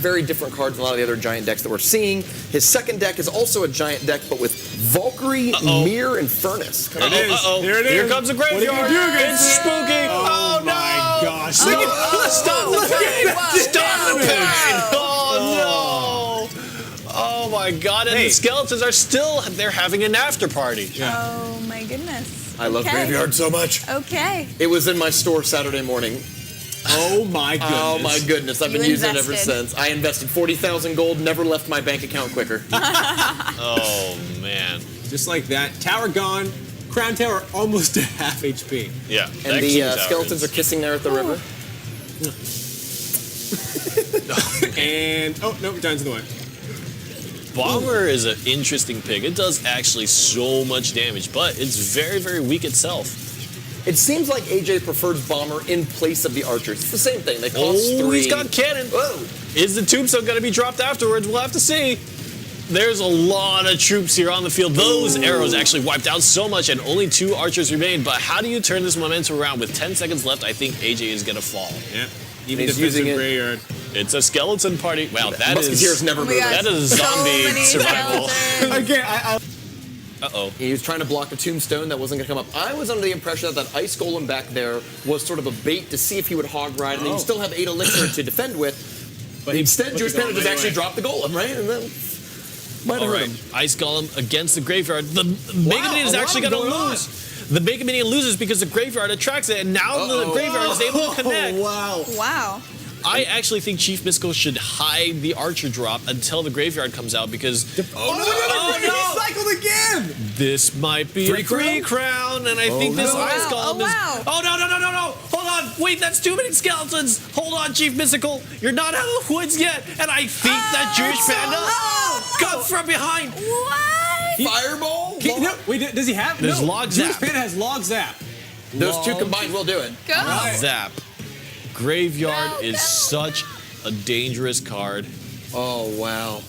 very different cards than a lot of the other giant decks that we're seeing. His second deck is also a giant deck, but with Valkyrie, Mirror, and Furnace. Here it is. Here comes the graveyard. What are you gonna do It's spooky. Oh, no. my gosh. Stop the pain. Stop the pain. Oh, no. Oh, my God. And the skeletons are still, they're having an after party. Oh my goodness. I love Okay. Graveyard so much. Okay. It was in my store Saturday morning. Oh my goodness. Oh my goodness, I've You been using it ever invested. since. I invested 40,000 gold, never left my bank account quicker. Oh, man. Just like that. Tower gone. Crown Tower almost to half HP. Yeah. And the skeletons are kissing there at the river. And oh no, Giant's in the way. Bomber is an interesting pick. It does actually so much damage, but it's very, very weak itself. It seems like AJ prefers Bomber in place of the Archers. It's the same thing. They cost 3. He's got cannon. Whoa. Is the tombstone going to be dropped afterwards? We'll have to see. There's a lot of troops here on the field. Those arrows actually wiped out so much, and only 2 archers remain. But how do you turn this momentum around? With 10 seconds left, I think AJ is going to fall. Yeah. Even He's using it. graveyard. It's a skeleton party. Wow, that Musketeer's is never Oh my moved. God. that is So zombie many survival. skeletons. Again, I Uh-oh. He was trying to block the tombstone that wasn't going to come up. I was under the impression that Ice Golem back there was sort of a bait to see if he would hog ride, and then you still have 8 elixir to defend with. But instead, Jewish Panda just actually dropped the golem, right? And then might have All hurt right, him. Ice Golem against the graveyard. The Mega Minion is a lot actually of going to going on. lose. The Mega Minion loses because the graveyard attracts it, and now the graveyard is able to connect. wow. Wow. I actually think Chief Mystical should hide the Archer drop until the graveyard comes out because He cycled again. this might be a 3 crown, and I think this Ice Golem is. Oh no! Hold on! Wait, that's too many skeletons. Hold on, Chief Mystical. You're not out of the woods yet, and I think that Jewish Panda comes from behind. What? Fireball? No, wait, does he have? There's no, log Jewish zap. Panda has log zap. Those 2 combined will do it. Go. Zap. Graveyard No, is no. such a dangerous card. Oh, wow.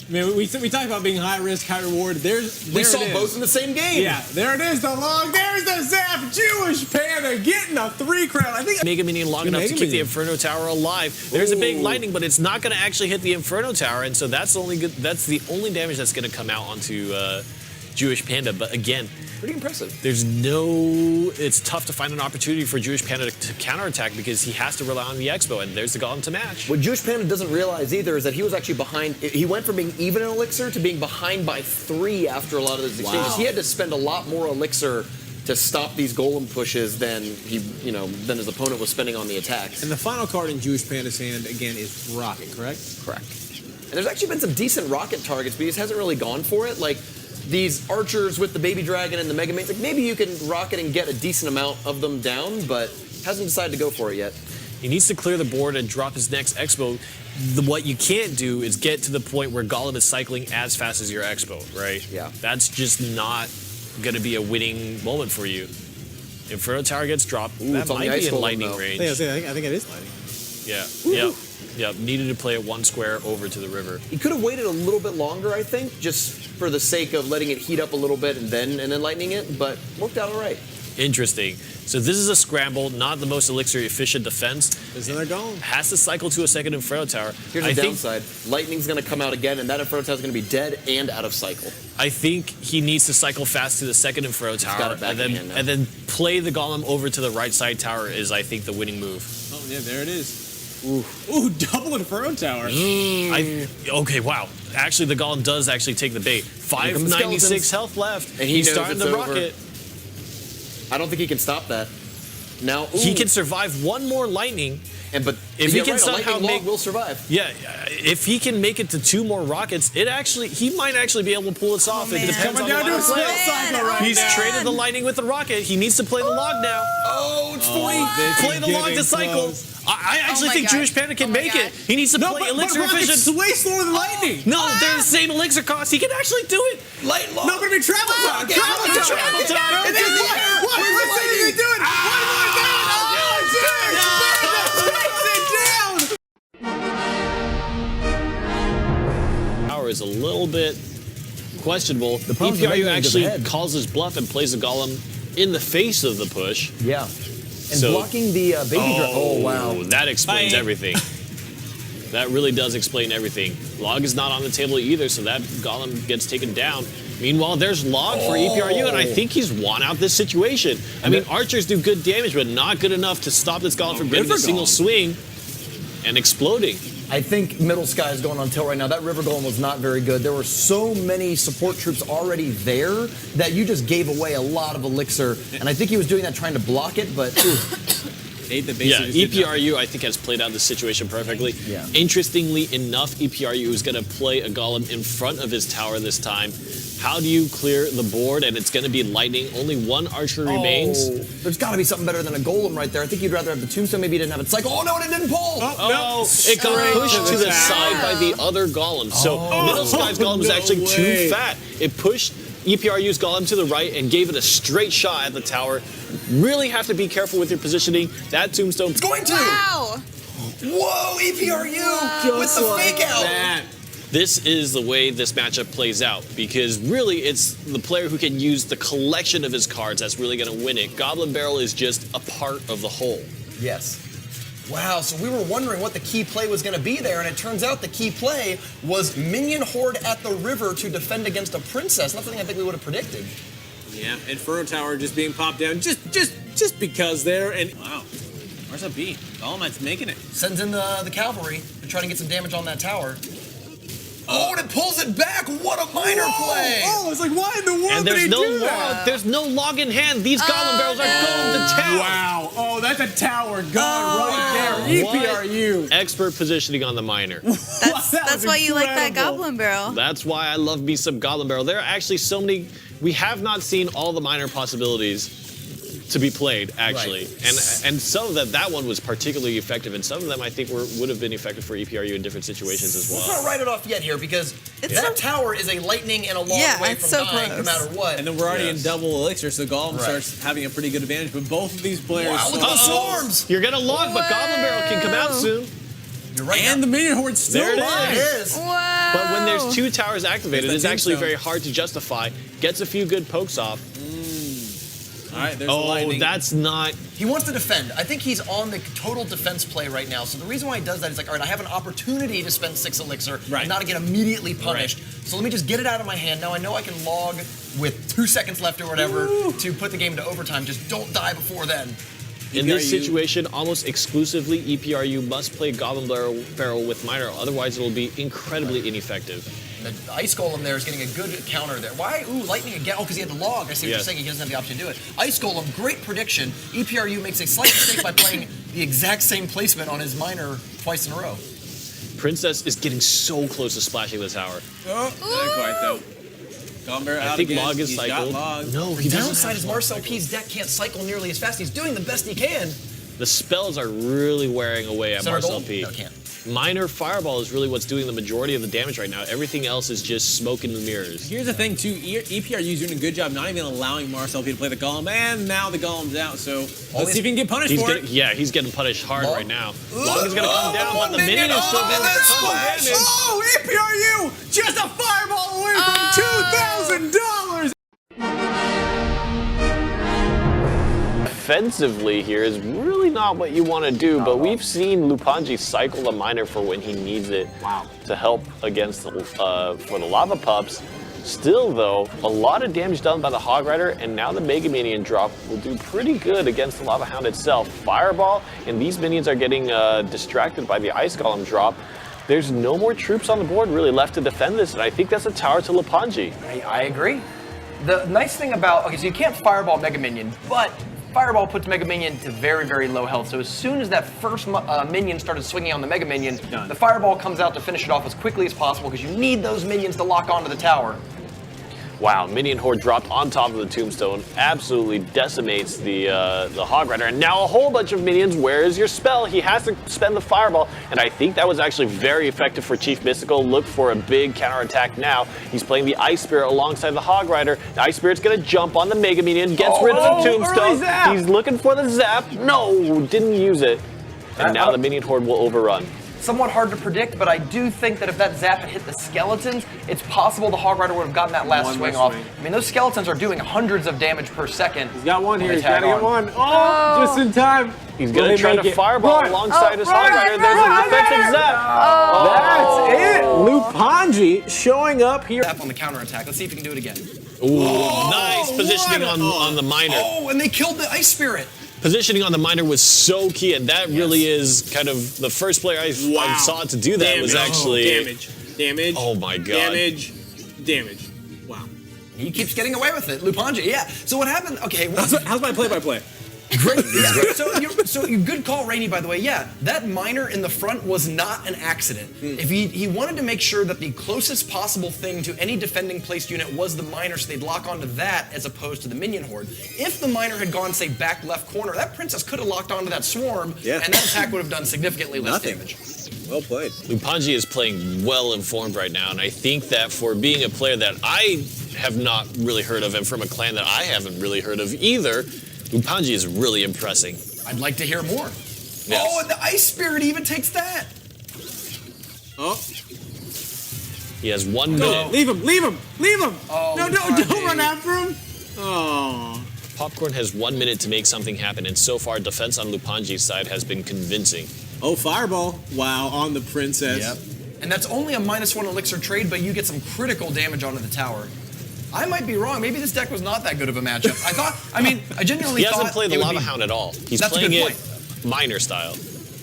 I mean, we talk about being high risk, high reward. We saw both in the same game. Yeah, there it is, the log. There's the zap. Jewish Panda getting a 3 crown. I think. Mega Minion long enough to keep the Inferno Tower alive. There's a big lightning, but it's not going to actually hit the Inferno Tower, and so that's the only damage that's going to come out onto Jewish Panda. But again, Pretty impressive. it's tough to find an opportunity for Jewish Panda to counterattack because he has to rely on the Expo, and there's the Golem to match. What Jewish Panda doesn't realize either is that he was actually behind. He went from being even in elixir to being behind by 3 after a lot of those exchanges. He had to spend a lot more elixir to stop these golem pushes than than his opponent was spending on the attacks. And the final card in Jewish Panda's hand again is Rocket, correct? Correct. And there's actually been some decent rocket targets, but he just hasn't really gone for it. Like these archers with the baby dragon and the mega mains, like maybe you can rocket and get a decent amount of them down, but hasn't decided to go for it yet. He needs to clear the board and drop his next Expo. What you can't do is get to the point where Golem is cycling as fast as your Expo, right? Yeah. That's just not going to be a winning moment for you. Inferno Tower gets dropped. That it's on the might ice be in golem, lightning though. range. I think it is lightning. Yeah. Yep. Needed to play it one square over to the river. He could have waited a little bit longer, I think, just for the sake of letting it heat up a little bit and then lightning it, but worked out all right. Interesting. So this is a scramble, not the most elixir efficient defense. There's another golem. Has to cycle to a second Inferno Tower. Here's the downside. Lightning's going to come out again, and that Inferno Tower's going to be dead and out of cycle. I think he needs to cycle fast to the second Inferno Tower got it back in hand now. and then play the Golem over to the right side tower is, I think, the winning move. Oh, yeah, there it is. Ooh, double Inferno Tower. Okay, wow. Actually, the Golem does actually take the bait. Here come the 596 skeletons. health left. And he He's knows starting it's the over. rocket. I don't think he can stop that. Now, He can survive one more lightning. but if he you're can right, a somehow lightning log make- will survive. Yeah, if he can make it to 2 more rockets, he might actually be able to pull this off. It man. depends on Coming the down to a last play. spell cycle right He's now. traded the lightning with the rocket. He needs to play the log now. Oh, it's 40. Play the log to cycle. I actually my think God. Jewish Panda can Oh my make God. it. He needs to No, play but elixir rocket's efficient. way slower than lightning. No, they're the same elixir cost. He can actually do it. Light log. No, but I mean travel time. Okay, Travel time. Travel time. It's in the air. What? Where's the What are you lightning? doing? What am I doing? Power is a little bit questionable. The problem is the EPRU lightning goes actually ahead. calls his bluff and plays the Golem in the face of the push. Yeah. And So- blocking the baby dragon. Oh, wow. That explains Bye. everything. That really does explain everything. Log is not on the table either, so that Golem gets taken down. Meanwhile, there's Log for EPRU, and I think he's won out this situation. I mean, archers do good damage, but not good enough to stop this Golem from getting a River single Golem. swing and exploding. I think Middle Sky is going on tilt right now. That River Golem was not very good. There were so many support troops already there that you just gave away a lot of elixir. And I think he was doing that trying to block it, but Ate the Yeah, basically did nothing. EPRU I think has played out the situation perfectly. Yeah. Interestingly enough, EPRU is going to play a Golem in front of his tower this time. How do you clear the board? And it's going to be lightning. Only one archer remains. Oh, there's got to be something better than a golem right there. I think you'd rather have the tombstone. Maybe you didn't have it cycle. Oh, no, and it didn't pull. Oh, it got Straight pushed to to the the side by the other Golem. So Middle Sky's Golem was no actually too way. fat. It pushed EPRU's Golem to the right and gave it a straight shot at the tower. Really have to be careful with your positioning. That tombstone. It's going to. Wow. Whoa, EPRU with the fake out. That. This is the way this matchup plays out because really it's the player who can use the collection of his cards that's really going to win it. Goblin Barrel is just a part of the whole. Yes. Wow, so we were wondering what the key play was going to be there, and it turns out the key play was Minion Horde at the river to defend against a princess. Not something I think we would have predicted. Yeah, Inferno Tower just being popped down just because there. And wow, where's that B? Dolomites making it. Sends in the cavalry to try to get some damage on that tower. Oh, and it pulls it back. What a minor play. Oh, it's like why in the world And did there's he no do log. that? There's no log in hand. These Goblin Barrels are going to town. Wow. Oh, that's a tower gone right there. What? EPRU. Expert positioning on the miner. That's why you like that incredible. goblin barrel. That's why I love me some Goblin Barrel. There are actually so many. We have not seen all the minor possibilities to be played, actually. Right. And some of them, that one was particularly effective, and some of them I think would have been effective for EPRU in different situations as Let's well. not write it off yet here because It's that so- tower is a lightning and a long Yeah, way it's from so dying no close. matter what. And then we're already in Yes. double elixir, so Golem Right. starts having a pretty good advantage. But both of these players, Wow, look at the swarms. You're gonna log, but Goblin Barrel can come out soon. You're right. and the Minion Horde's still There it alive. It is. Wow. But when there's 2 towers activated, There's it's that actually tombstone. very hard to justify. Gets a few good pokes off. All right, there's the Oh, lightning. that's not. He wants to defend. I think he's on the total defense play right now. So the reason why he does that is like, all right, I have an opportunity to spend 6 elixir Right. and not to get immediately punished. So let me just get it out of my hand. Now I know I can log with 2 seconds left or whatever to put the game to overtime. Just don't die before then. In this EPRU situation, almost exclusively EPRU must play Goblin Barrel with Miner, otherwise it will be incredibly ineffective. And the Ice Golem there is getting a good counter there. Why? Ooh, lightning again. Oh, because he had the log. I see what you're Yes. saying. He doesn't have the option to do it. Ice Golem, great prediction. EPRU makes a slight mistake by playing the exact same placement on his miner twice in a row. Princess is getting so close to splashing the tower. Oh, not quite though. Gomber I out think again. Log is He's cycled. got Log. No, he The doesn't. downside is Marcel P's deck can't cycle nearly as fast. He's doing the best he can. The spells are really wearing away at Center Marcel gold? P. No, can't. Minor Fireball is really what's doing the majority of the damage right now. Everything else is just smoke in the mirrors. Here's the thing, too. EPRU's doing a good job not even allowing Marcel P to play the Golem, and now the Golem's out, so let's see if he can get punished for it. Yeah, he's getting punished hard Log. right now. Log is going to come down, but the minion is still doing that's some splash! damage. Oh, EPRU! Just a fireball away from $2,000! Defensively here is really not what you want to do, but we've seen Lupanji cycle the miner for when he needs it to help against the, for the Lava Pups. Still though, a lot of damage done by the Hog Rider, and now the Mega Minion drop will do pretty good against the Lava Hound itself. Fireball, and these minions are getting distracted by the Ice Golem drop. There's no more troops on the board really left to defend this, and I think that's a tower to Lupanji. I agree. The nice thing about, okay, so you can't Fireball Mega Minion, but Fireball puts Mega Minion to very, very low health. So as soon as that first minion started swinging on the Mega Minion, the Fireball comes out to finish it off as quickly as possible because you need those minions to lock onto the tower. Wow, Minion Horde dropped on top of the Tombstone, absolutely decimates the Hog Rider, and now a whole bunch of minions. Where is your spell? He has to spend the Fireball, and I think that was actually very effective for Chief Mystical. Look for a big counterattack now. He's playing the Ice Spirit alongside the Hog Rider. The Ice Spirit's gonna jump on the Mega Minion, gets rid of the Tombstone. He's looking for the Zap. No, didn't use it. And now the Minion Horde will overrun. Somewhat hard to predict, but I do think that if that Zap had hit the skeletons, it's possible the Hog Rider would have gotten that last swing off. I mean, those skeletons are doing hundreds of damage per second. He's got one here. when He's they got tag to get on. one. Oh, just in time. He's gonna try to Fireball alongside his Hog Rider. There's run, a defensive Zap. That's it. Lupanji showing up here. Zap on the counterattack. Let's see if he can do it again. Ooh, nice positioning on the miner. Oh, and they killed the Ice Spirit. Positioning on the miner was so key, and that really is kind of the first player I saw to do that was actually Damage. Oh my god. Damage. Wow. He keeps getting away with it. Lupanji, yeah. So what happened? Okay. How's my play-by-play? Great. Yeah. So good call, Rainey, by the way. Yeah, that miner in the front was not an accident. If he wanted to make sure that the closest possible thing to any defending placed unit was the miner, so they'd lock onto that as opposed to the minion horde. If the miner had gone, say, back left corner, that princess could have locked onto that swarm, and that attack would have done significantly less damage. Well played. Lupanji is playing well informed right now, and I think that for being a player that I have not really heard of, and from a clan that I haven't really heard of either, Lupanji is really impressing. I'd like to hear more. Yes. Oh, and the Ice Spirit even takes that. Oh. He has 1 minute. Leave him! Oh, no, Lupanji. don't run after him! Oh. Popcorn has 1 minute to make something happen, and so far defense on Lupanji's side has been convincing. Oh, Fireball. Wow, on the princess. Yep. And that's only a -1 elixir trade, but you get some critical damage onto the tower. I might be wrong. Maybe this deck was not that good of a matchup. I genuinely He thought hasn't played the it would Lava be- Hound at all. He's That's a playing good it miner style.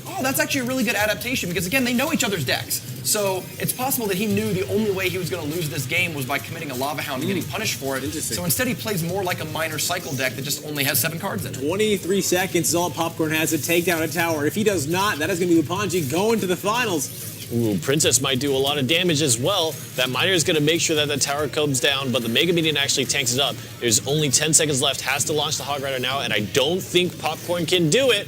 Oh, that's actually a really good adaptation because, again, they know each other's decks. So it's possible that he knew the only way he was going to lose this game was by committing a Lava Hound and getting punished for it. Interesting. So instead he plays more like a minor cycle deck that just only has 7 cards in it. 23 seconds is all Popcorn has to take down a tower. If he does not, that is going to be Lupanji going to the finals. Ooh, Princess might do a lot of damage as well. That miner is going to make sure that the tower comes down, but the Mega Minion actually tanks it up. There's only 10 seconds left, has to launch the Hog Rider now, and I don't think Popcorn can do it.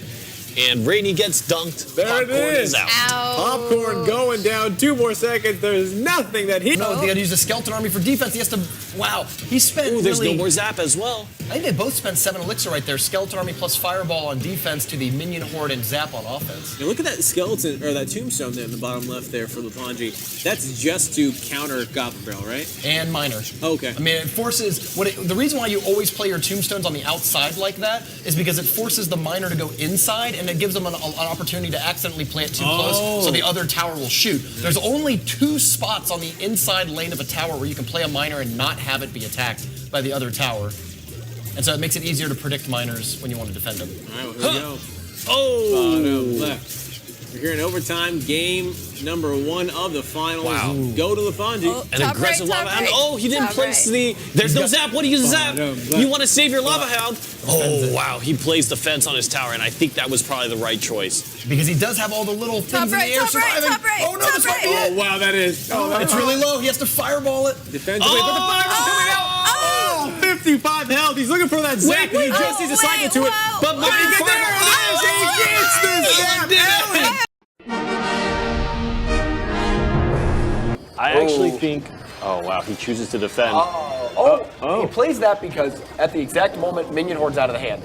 And Rainey gets dunked. There Popcorn it is. out. Popcorn going down. 2 more seconds. There's nothing that he... No, they got to use the Skeleton Army for defense. He has to... Wow. He spent Ooh, there's really... no more Zap as well. I think they both spent 7 elixir right there. Skeleton Army plus Fireball on defense to the Minion Horde and Zap on offense. Now look at that skeleton, or that tombstone there in the bottom left there for Lupanji. That's just to counter Goblin Barrel, right? And Miner. Okay. I mean, it forces... the reason why you always play your tombstones on the outside like that is because it forces the Miner to go inside, and it gives them an opportunity to accidentally plant too close, so the other tower will shoot. There's only 2 spots on the inside lane of a tower where you can play a Miner and not have it be attacked by the other tower. And so it makes it easier to predict miners when you want to defend them. All right, well, here we go. Oh! Bottom left. We're here in overtime, game number 1 of the finals. Wow. Go to Lupanji. An Top aggressive right, Lava top Hound. right. Oh, he didn't Top place right. There's no Zap. What do you Zap? no, You want to save your Lava Hound? Oh, wow. He plays the fence on his tower, and I think that was probably the right choice. Because he does have all the little things Top in the right, air top right, surviving. top right, Oh, no, top this might be right. it. Oh, wow, that is. It's really low. He has to fireball it. Defensively, but the fire's coming out. going for that zap, and he just needs to cycle to it. But whoa. Mighty Fireball, he gets the zap. I actually think. Oh wow, he chooses to defend. He plays that because at the exact moment, Minion Horde's out of the hand.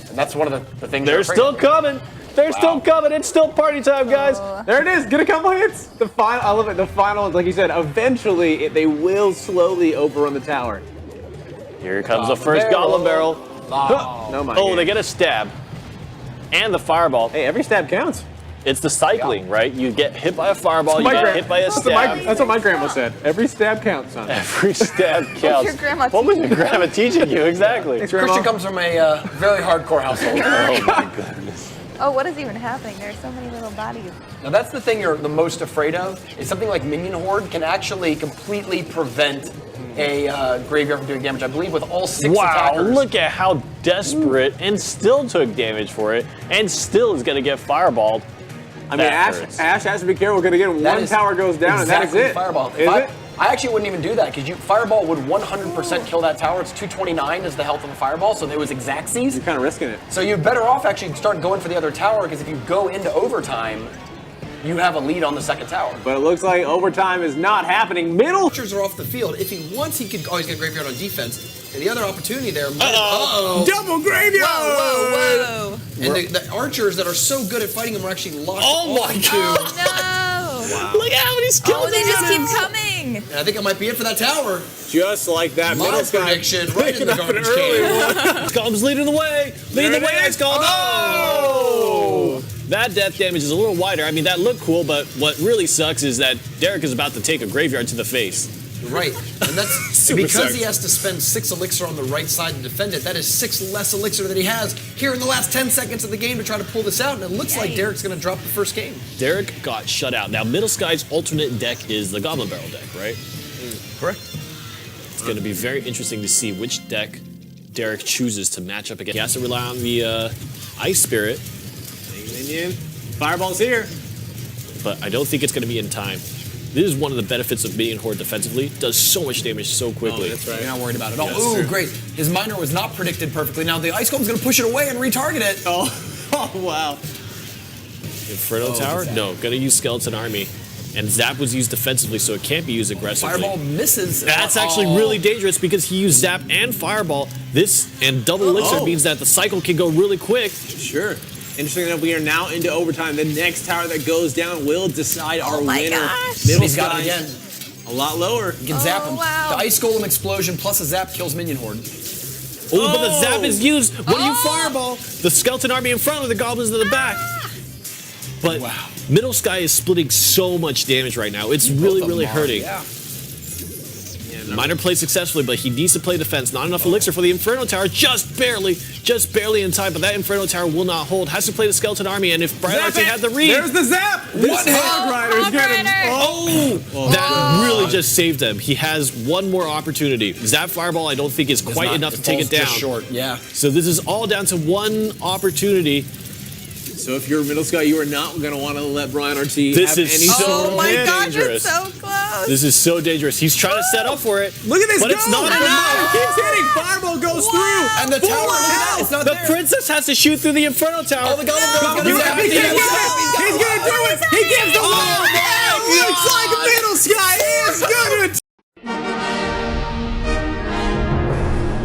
And that's one of the things They're still coming. They're still coming. It's still party time, guys. There it is. Get a couple hits. The final. I love it. The final, like you said, eventually they will slowly overrun the tower. Here comes the first Goblin Barrel. No, my Oh, game. they get a stab. And the fireball. Hey, every stab counts. It's the cycling, right? You get hit by a fireball, you get hit by a stab. That's what my grandma said. Every stab counts, son. Every stab counts. your grandma What was your grandma teaching you exactly? Thanks, Grandma. Christian comes from a very hardcore household. Oh my goodness. Oh, what is even happening? There are so many little bodies. Now that's the thing you're the most afraid of, is something like Minion Horde can actually completely prevent a graveyard from doing damage. I believe with all 6 Wow, attackers. look at how desperate and still took damage for it and still is going to get fireballed. I mean, That Ash hurts. has to be careful. Because again, That one is tower goes down, exactly and that is it. Fireball. Is it? I actually wouldn't even do that because Fireball would 100% kill that tower. It's 229 is the health of the Fireball, so it was Exactsies. You're kind of risking it. So you're better off actually start going for the other tower because if you go into overtime, you have a lead on the second tower. But it looks like overtime is not happening. Middle. Archers are off the field. If he wants, he could always get graveyard on defense. And the other opportunity there. Double graveyard. Whoa. And the archers that are so good at fighting him are actually locked. Oh my God. Oh no! Look at how many Oh, skeletons they just that keep is. coming. And I think it might be it for that tower. Just like that. My Middle Sky prediction, right in the picking up an garbage early can. one. Ice Golem's leading the way. Leading the There way, it Ice is. Golem. Oh! That death damage is a little wider. I mean, that looked cool, but what really sucks is that Derek is about to take a graveyard to the face. Right. And that's Super because sucks. he has to spend 6 elixir on the right side to defend it. That is 6 less elixir that he has here in the last 10 seconds of the game to try to pull this out. And it looks like Derek's going to drop the first game. Derek got shut out. Now, Middle Sky's alternate deck is the Goblin Barrel deck, right? Correct. It's going to be very interesting to see which deck Derek chooses to match up against. He has to rely on the Ice Spirit, Minion. Fireball's here. but I don't think it's going to be in time. This is one of the benefits of Minion Horde defensively. It does so much damage so quickly. That's right. You're not worried about it. That's Oh, true. ooh, great. His miner was not predicted perfectly. Now the Ice Golem's going to push it away and retarget it. Oh wow. Inferno Tower? No, going to use Skeleton Army. And Zap was used defensively, so it can't be used aggressively. Fireball misses. That's actually really dangerous because he used Zap and Fireball. This and double elixir means that the cycle can go really quick. Sure. Interesting enough, we are now into overtime. The next tower that goes down will decide our my winner. gosh. Middle He's got Sky it again. a lot lower. You can zap him. wow. The Ice Golem explosion plus a zap kills Minion Horde. Oh, but the Zap is used. What do you Fireball? The Skeleton Army in front with the Goblins in the back. But Middle Sky is splitting so much damage right now. It's really, really hurting. Yeah. Miner played successfully, but he needs to play defense. Not enough elixir for the Inferno Tower, just barely in time. But that Inferno Tower will not hold. Has to play the Skeleton Army, and if Brian Archie had the read, There's the zap. This Hog Rider's getting. that really just saved him. He has one more opportunity. Zap Fireball, I don't think is quite enough to take it down. Just short. Yeah. So this is all down to one opportunity. So if you're Middle Sky, you are not going to want to let Brian Archie This have is any so sort Oh of my dangerous. gosh, it's so close. This is so dangerous. He's trying to set up for it. Look at this But go! it's not Come enough. on, it keeps hitting. Fireball goes through. And the tower, look at that, it's not The there. princess has to shoot through the Inferno Tower. Oh, the Goblin Barrel's gonna You zap have it. to get He's going to do it. He gives the wall. Looks like Middle Sky is going to.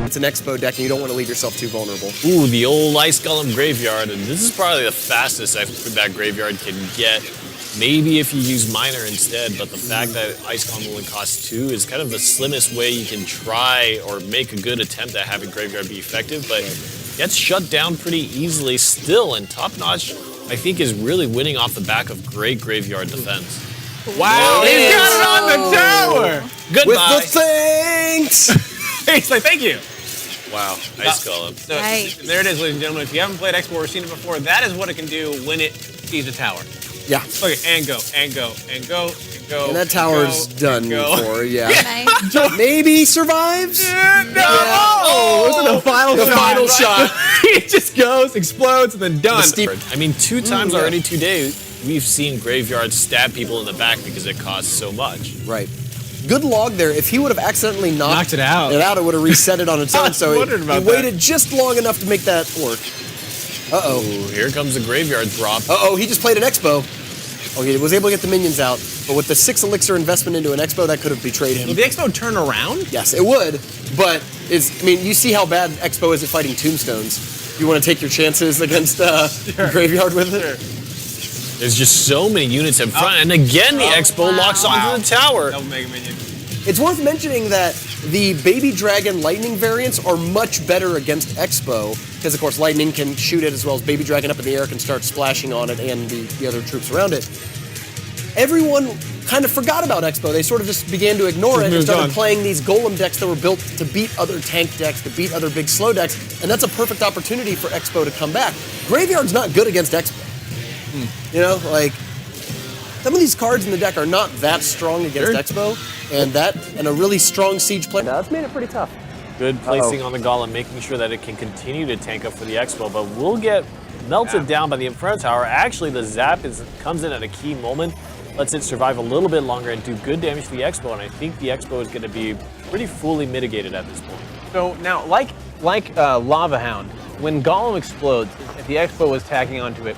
It's an Expo deck and you don't want to leave yourself too vulnerable. Ooh, the old Ice Golem graveyard, and this is probably the fastest that graveyard can get. Maybe if you use Miner instead, but the fact that Ice Golem only costs 2 is kind of the slimmest way you can try or make a good attempt at having graveyard be effective, but gets shut down pretty easily still, and Top Notch, I think, is really winning off the back of great graveyard defense. Wow, he's got it on the tower. Goodbye. thanks! He's like, thank you. Wow, Ice Golem. So, Right. there it is, ladies and gentlemen. If you haven't played Expo or seen it before, that is what it can do when it sees a tower. Yeah. Look at and go, and go, and go, and go. And that tower's done for, yeah. Nice. Maybe survives? Oh, this is the final shot. final shot. It just goes, explodes, and then done. I mean, 2 times already today, we've seen graveyards stab people in the back because it costs so much. Right. good log there. If he would have accidentally knocked it out, it would have reset it on its own. So he waited just long enough to make that work. Uh-oh. Here comes the graveyard drop. Uh-oh, he just played an Expo. Oh, he was able to get the minions out, but with the 6 elixir investment into an Expo, that could have betrayed him. Will the Expo turn around? Yes, it would, but I mean, you see how bad Expo is at fighting tombstones. You want to take your chances against Graveyard with it? Sure. There's just so many units in front, and again the Expo locks onto the tower. Double Mega Minion. It's worth mentioning that the Baby Dragon Lightning variants are much better against Expo, because of course Lightning can shoot it as well as Baby Dragon up in the air can start splashing on it and the other troops around it. Everyone kind of forgot about Expo. They sort of just began to ignore it and started playing these Golem decks that were built to beat other tank decks, to beat other big slow decks, and that's a perfect opportunity for Expo to come back. Graveyard's not good against Expo. You know, like, some of these cards in the deck are not that strong against Expo, and a really strong siege player. Now, that's made it pretty tough. Good placing on the Golem, making sure that it can continue to tank up for the Expo, but will get melted down by the Inferno Tower. Actually, the Zap comes in at a key moment, lets it survive a little bit longer and do good damage to the Expo, and I think the Expo is going to be pretty fully mitigated at this point. So now, like Lava Hound, when Golem explodes, if the Expo was tagging onto it,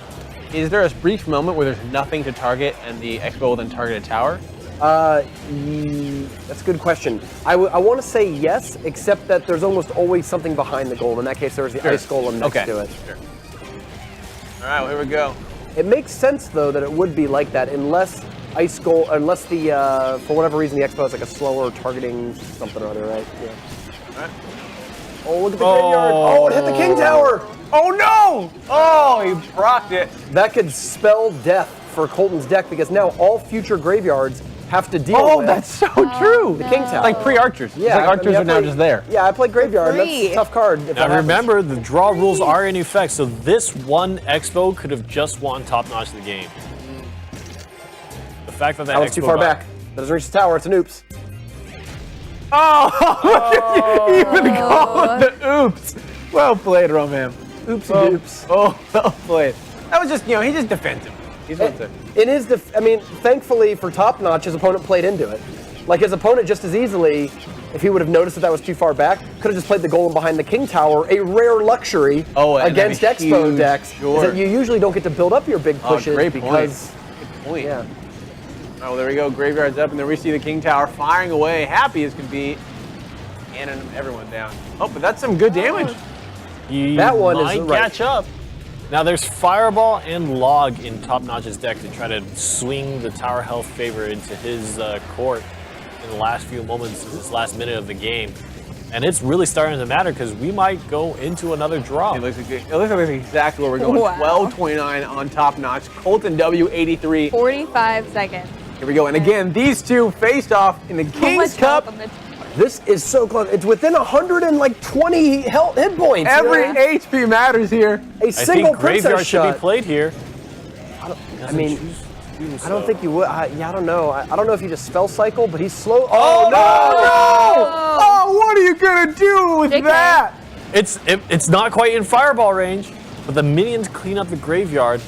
is there a brief moment where there's nothing to target and the Expo will then target a tower? That's a good question. I want to say yes, except that there's almost always something behind the golem. In that case, there's the Ice Golem next to it. Sure. All right, well, here we go. It makes sense, though, that it would be like that, unless unless the, for whatever reason, the Expo has like a slower targeting something or other, right? Yeah. All right. Oh, look at the graveyard. Oh, it hit the King Tower. Oh, no! Oh, he procced it. That could spell death for Colton's deck, because now all future graveyards have to deal with. Oh, that's so true. The King Tower. Like pre-archers. Yeah, Like archers are now just there. Yeah, I played Graveyard. That's a tough card. Now remember, the draw rules are in effect, so this one Expo could have just won top notch the game. The fact that that was too far back. That doesn't reach the tower. It's an oops. Oh, you even call it the oops. Well played, Romam. Oopsie doops. Oh, well played. That was just, he's just defensive. He's It is, thankfully for Top Notch, his opponent played into it. Like, his opponent just as easily, if he would have noticed that was too far back, could have just played the Golem behind the King Tower, a rare luxury against Expo decks, is that you usually don't get to build up your big pushes because... Good point. Yeah. Oh, well, there we go. Graveyard's up, and then we see the King Tower firing away, happy as can be, and everyone down. Oh, but that's some good damage. That one might catch up. Now there's Fireball and Log in Top Notch's deck to try to swing the tower health favor into his court in the last few moments, this last minute of the game. And it's really starting to matter because we might go into another draw. It looks like exactly where we're going. Wow. 12:29 on Top Notch. Colton W 83. 45 seconds. Here we go. And again, these two faced off in the King's Cup. This is so close. It's within 120 hit points. Every HP matters here. A single Graveyard shot should be played here. I don't think you would. I don't know. I don't know if you just spell cycle, but he's slow. Oh, no! Oh, what are you gonna do with that? It's not quite in Fireball range, but the minions clean up the graveyard.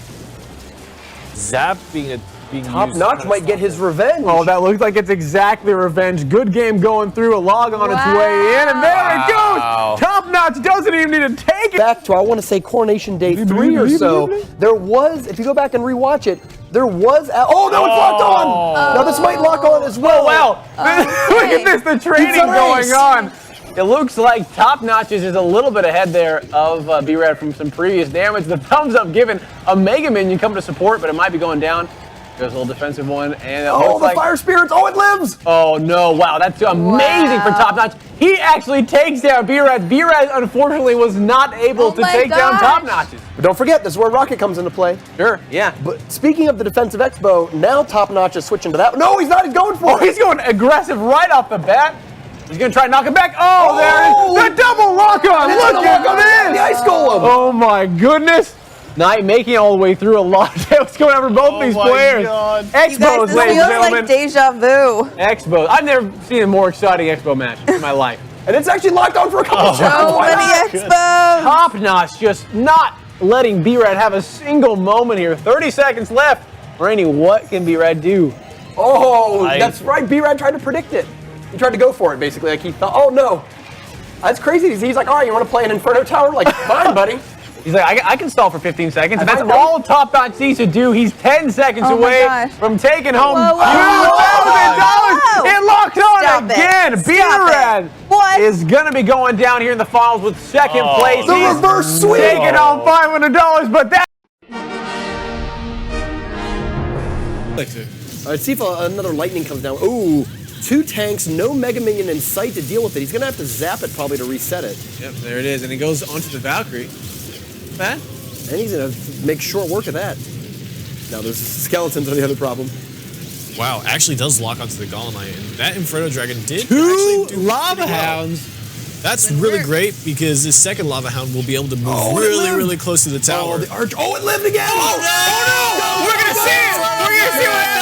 Zap being Top Notch might get his revenge. Oh, that looks like it's exactly revenge. Good game going through. A log on its way in, and there it goes. Top Notch doesn't even need to take it. Back to, I want to say, Coronation Day 3 or so. There was, if you go back and rewatch it, there was. Oh, no, it's locked on. Now this might lock on as well. Oh, wow. Look at this, the training going on. It looks like Top Notch is just a little bit ahead there of B-Rad from some previous damage. The thumbs up given. A Mega Minion coming to support, but it might be going down. There's a little defensive one, and the Fire Spirits! Oh, it lives! Oh no! Wow, that's amazing for Top Notch. He actually takes down B-Rad. B-Rad unfortunately was not able to take down Top Notches. But don't forget, this is where Rocket comes into play. Sure, yeah. But speaking of the defensive Expo, now Top Notch is switching to that. No, he's not. He's going for it. He's going aggressive right off the bat. He's going to try and knock it back. Oh, there it is. The double lock-on. Look at this. The Ice Golem. Oh my goodness. Not making it all the way through. A lot of what's going on for both these players. Expos, ladies and gentlemen. Like deja vu. Expos. I've never seen a more exciting Expo match in my life. And it's actually locked on for a couple shots. So many Expos. Top Notch just not letting B-Rad have a single moment here. 30 seconds left. Rainey, what can B-Rad do? Oh, that's right. B-Rad tried to predict it. He tried to go for it, basically. Like he thought, oh no. That's crazy. He's like, all right, you want to play an Inferno Tower? Like, fine, buddy. He's like, I can stall for 15 seconds. And that's all Top Notch needs to do. He's 10 seconds away from taking home $2,000. It locked on again. B-Rad is going to be going down here in the finals with second place. The reverse sweep. Taking home $500, but that. All right, see if another lightning comes down. Ooh, 2 tanks, no Mega Minion in sight to deal with it. He's going to have to zap it probably to reset it. Yep, there it is. And he goes onto the Valkyrie. Man. And he's going to make short work of that. Now, there's skeletons are the other problem. Wow, actually does lock onto the Golem Knight. And that Inferno Dragon did Two actually do Lava Hounds. That's really great because this second Lava Hound will be able to move really close to the tower. Oh, the arch. Oh, it lived again! Oh, no! We're going to see it! We're going to see what happens!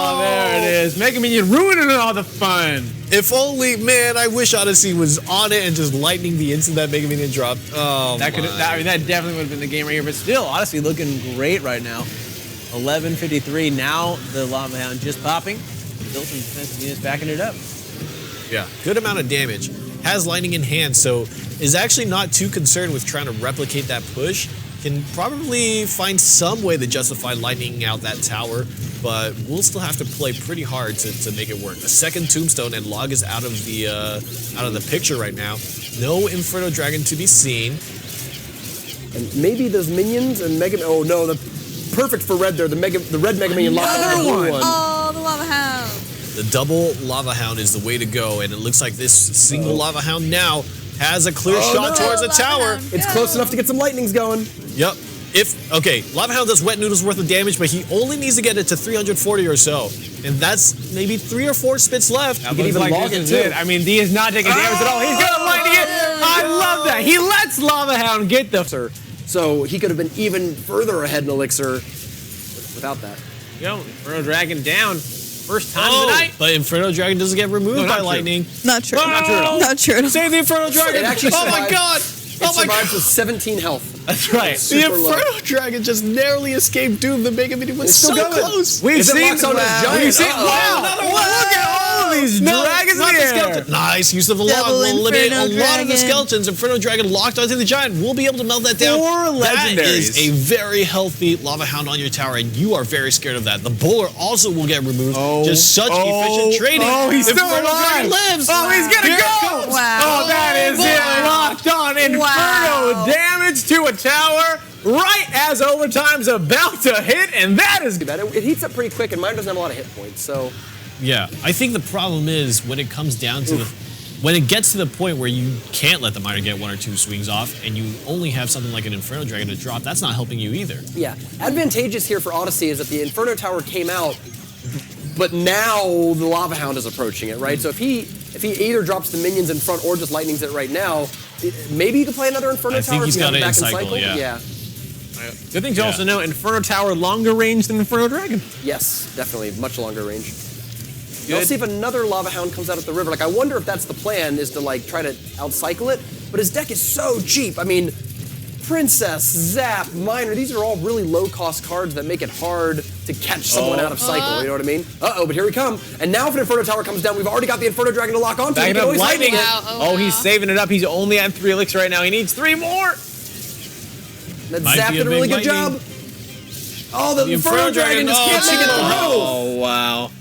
Oh, there it is. Mega Minion ruining all the fun. If only, man, I wish Odyssey was on it and just lightning the instant that Mega Minion dropped. Oh, that definitely would have been the game right here. But still, Odyssey looking great right now. 11:53. Now the Lava Hound just popping. Still some defensive units backing it up. Yeah, good amount of damage. Has lightning in hand, so is actually not too concerned with trying to replicate that push. Can probably find some way to justify lightning out that tower, but we'll still have to play pretty hard to make it work. A second tombstone and Log is out of the picture right now. No Inferno Dragon to be seen. And maybe those minions and Mega. Oh no, the perfect for red there. The red Mega Minion locked on the blue one. Oh, the Lava Hound. The double Lava Hound is the way to go, and it looks like this single Lava Hound now has a clear shot towards the tower. It's close enough to get some lightnings going. Yep. Okay, Lava Hound does wet noodles worth of damage, but he only needs to get it to 340 or so. And that's maybe 3 or 4 spits left. He can even log it too. I mean, D is not taking damage at all. He's gonna lightning it. I love that. He lets Lava Hound get the. So he could have been even further ahead in Elixir without that. Yo, Inferno Dragon down. First time of the night. But Inferno Dragon doesn't get removed by lightning. Not true. Not true at all. Not true at all. Save the Inferno Dragon. It actually oh my god. It survives with 17 health. That's right. The Inferno Dragon just narrowly escaped Doom. The Mega Minion was so close. We've seen wow. Look at all these dragons in the air. Nice use of the log. Will eliminate a lot of the skeletons. Inferno Dragon locked onto the giant. We'll be able to melt that down. 4 legendaries. That is a very healthy Lava Hound on your tower, and you are very scared of that. The Bowler also will get removed. Just such efficient trading. Oh, he's still Inferno alive. Dragon lives. Oh, he's gonna go. Wow. Oh, that is it. Locked on. Inferno damage to a tower. Right as overtime's about to hit, and that is good. It heats up pretty quick, and mine doesn't have a lot of hit points, so. Yeah, I think the problem is when it comes down to when it gets to the point where you can't let the miner get 1 or 2 swings off, and you only have something like an Inferno Dragon to drop, that's not helping you either. Yeah, advantageous here for Odyssey is that the Inferno Tower came out, but now the Lava Hound is approaching it, right? So if he either drops the minions in front or just lightnings it right now, maybe you can play another Inferno Tower. I think he's got it in cycle, yeah. Good thing to also know, Inferno Tower longer range than Inferno Dragon. Yes, definitely, much longer range. Let's see if another Lava Hound comes out at the river. Like, I wonder if that's the plan, is to, like, try to outcycle it. But his deck is so cheap. I mean, Princess, Zap, Miner, these are all really low-cost cards that make it hard to catch someone out of cycle, you know what I mean? Uh-oh, but here we come. And now if an Inferno Tower comes down, we've already got the Inferno Dragon to lock onto. Backing up lightning. Wow, he's saving it up. He's only at 3 elixir right now. He needs 3 more. That Zap did a really good job. Oh, the Inferno Dragon just can't make it through. Oh, wow.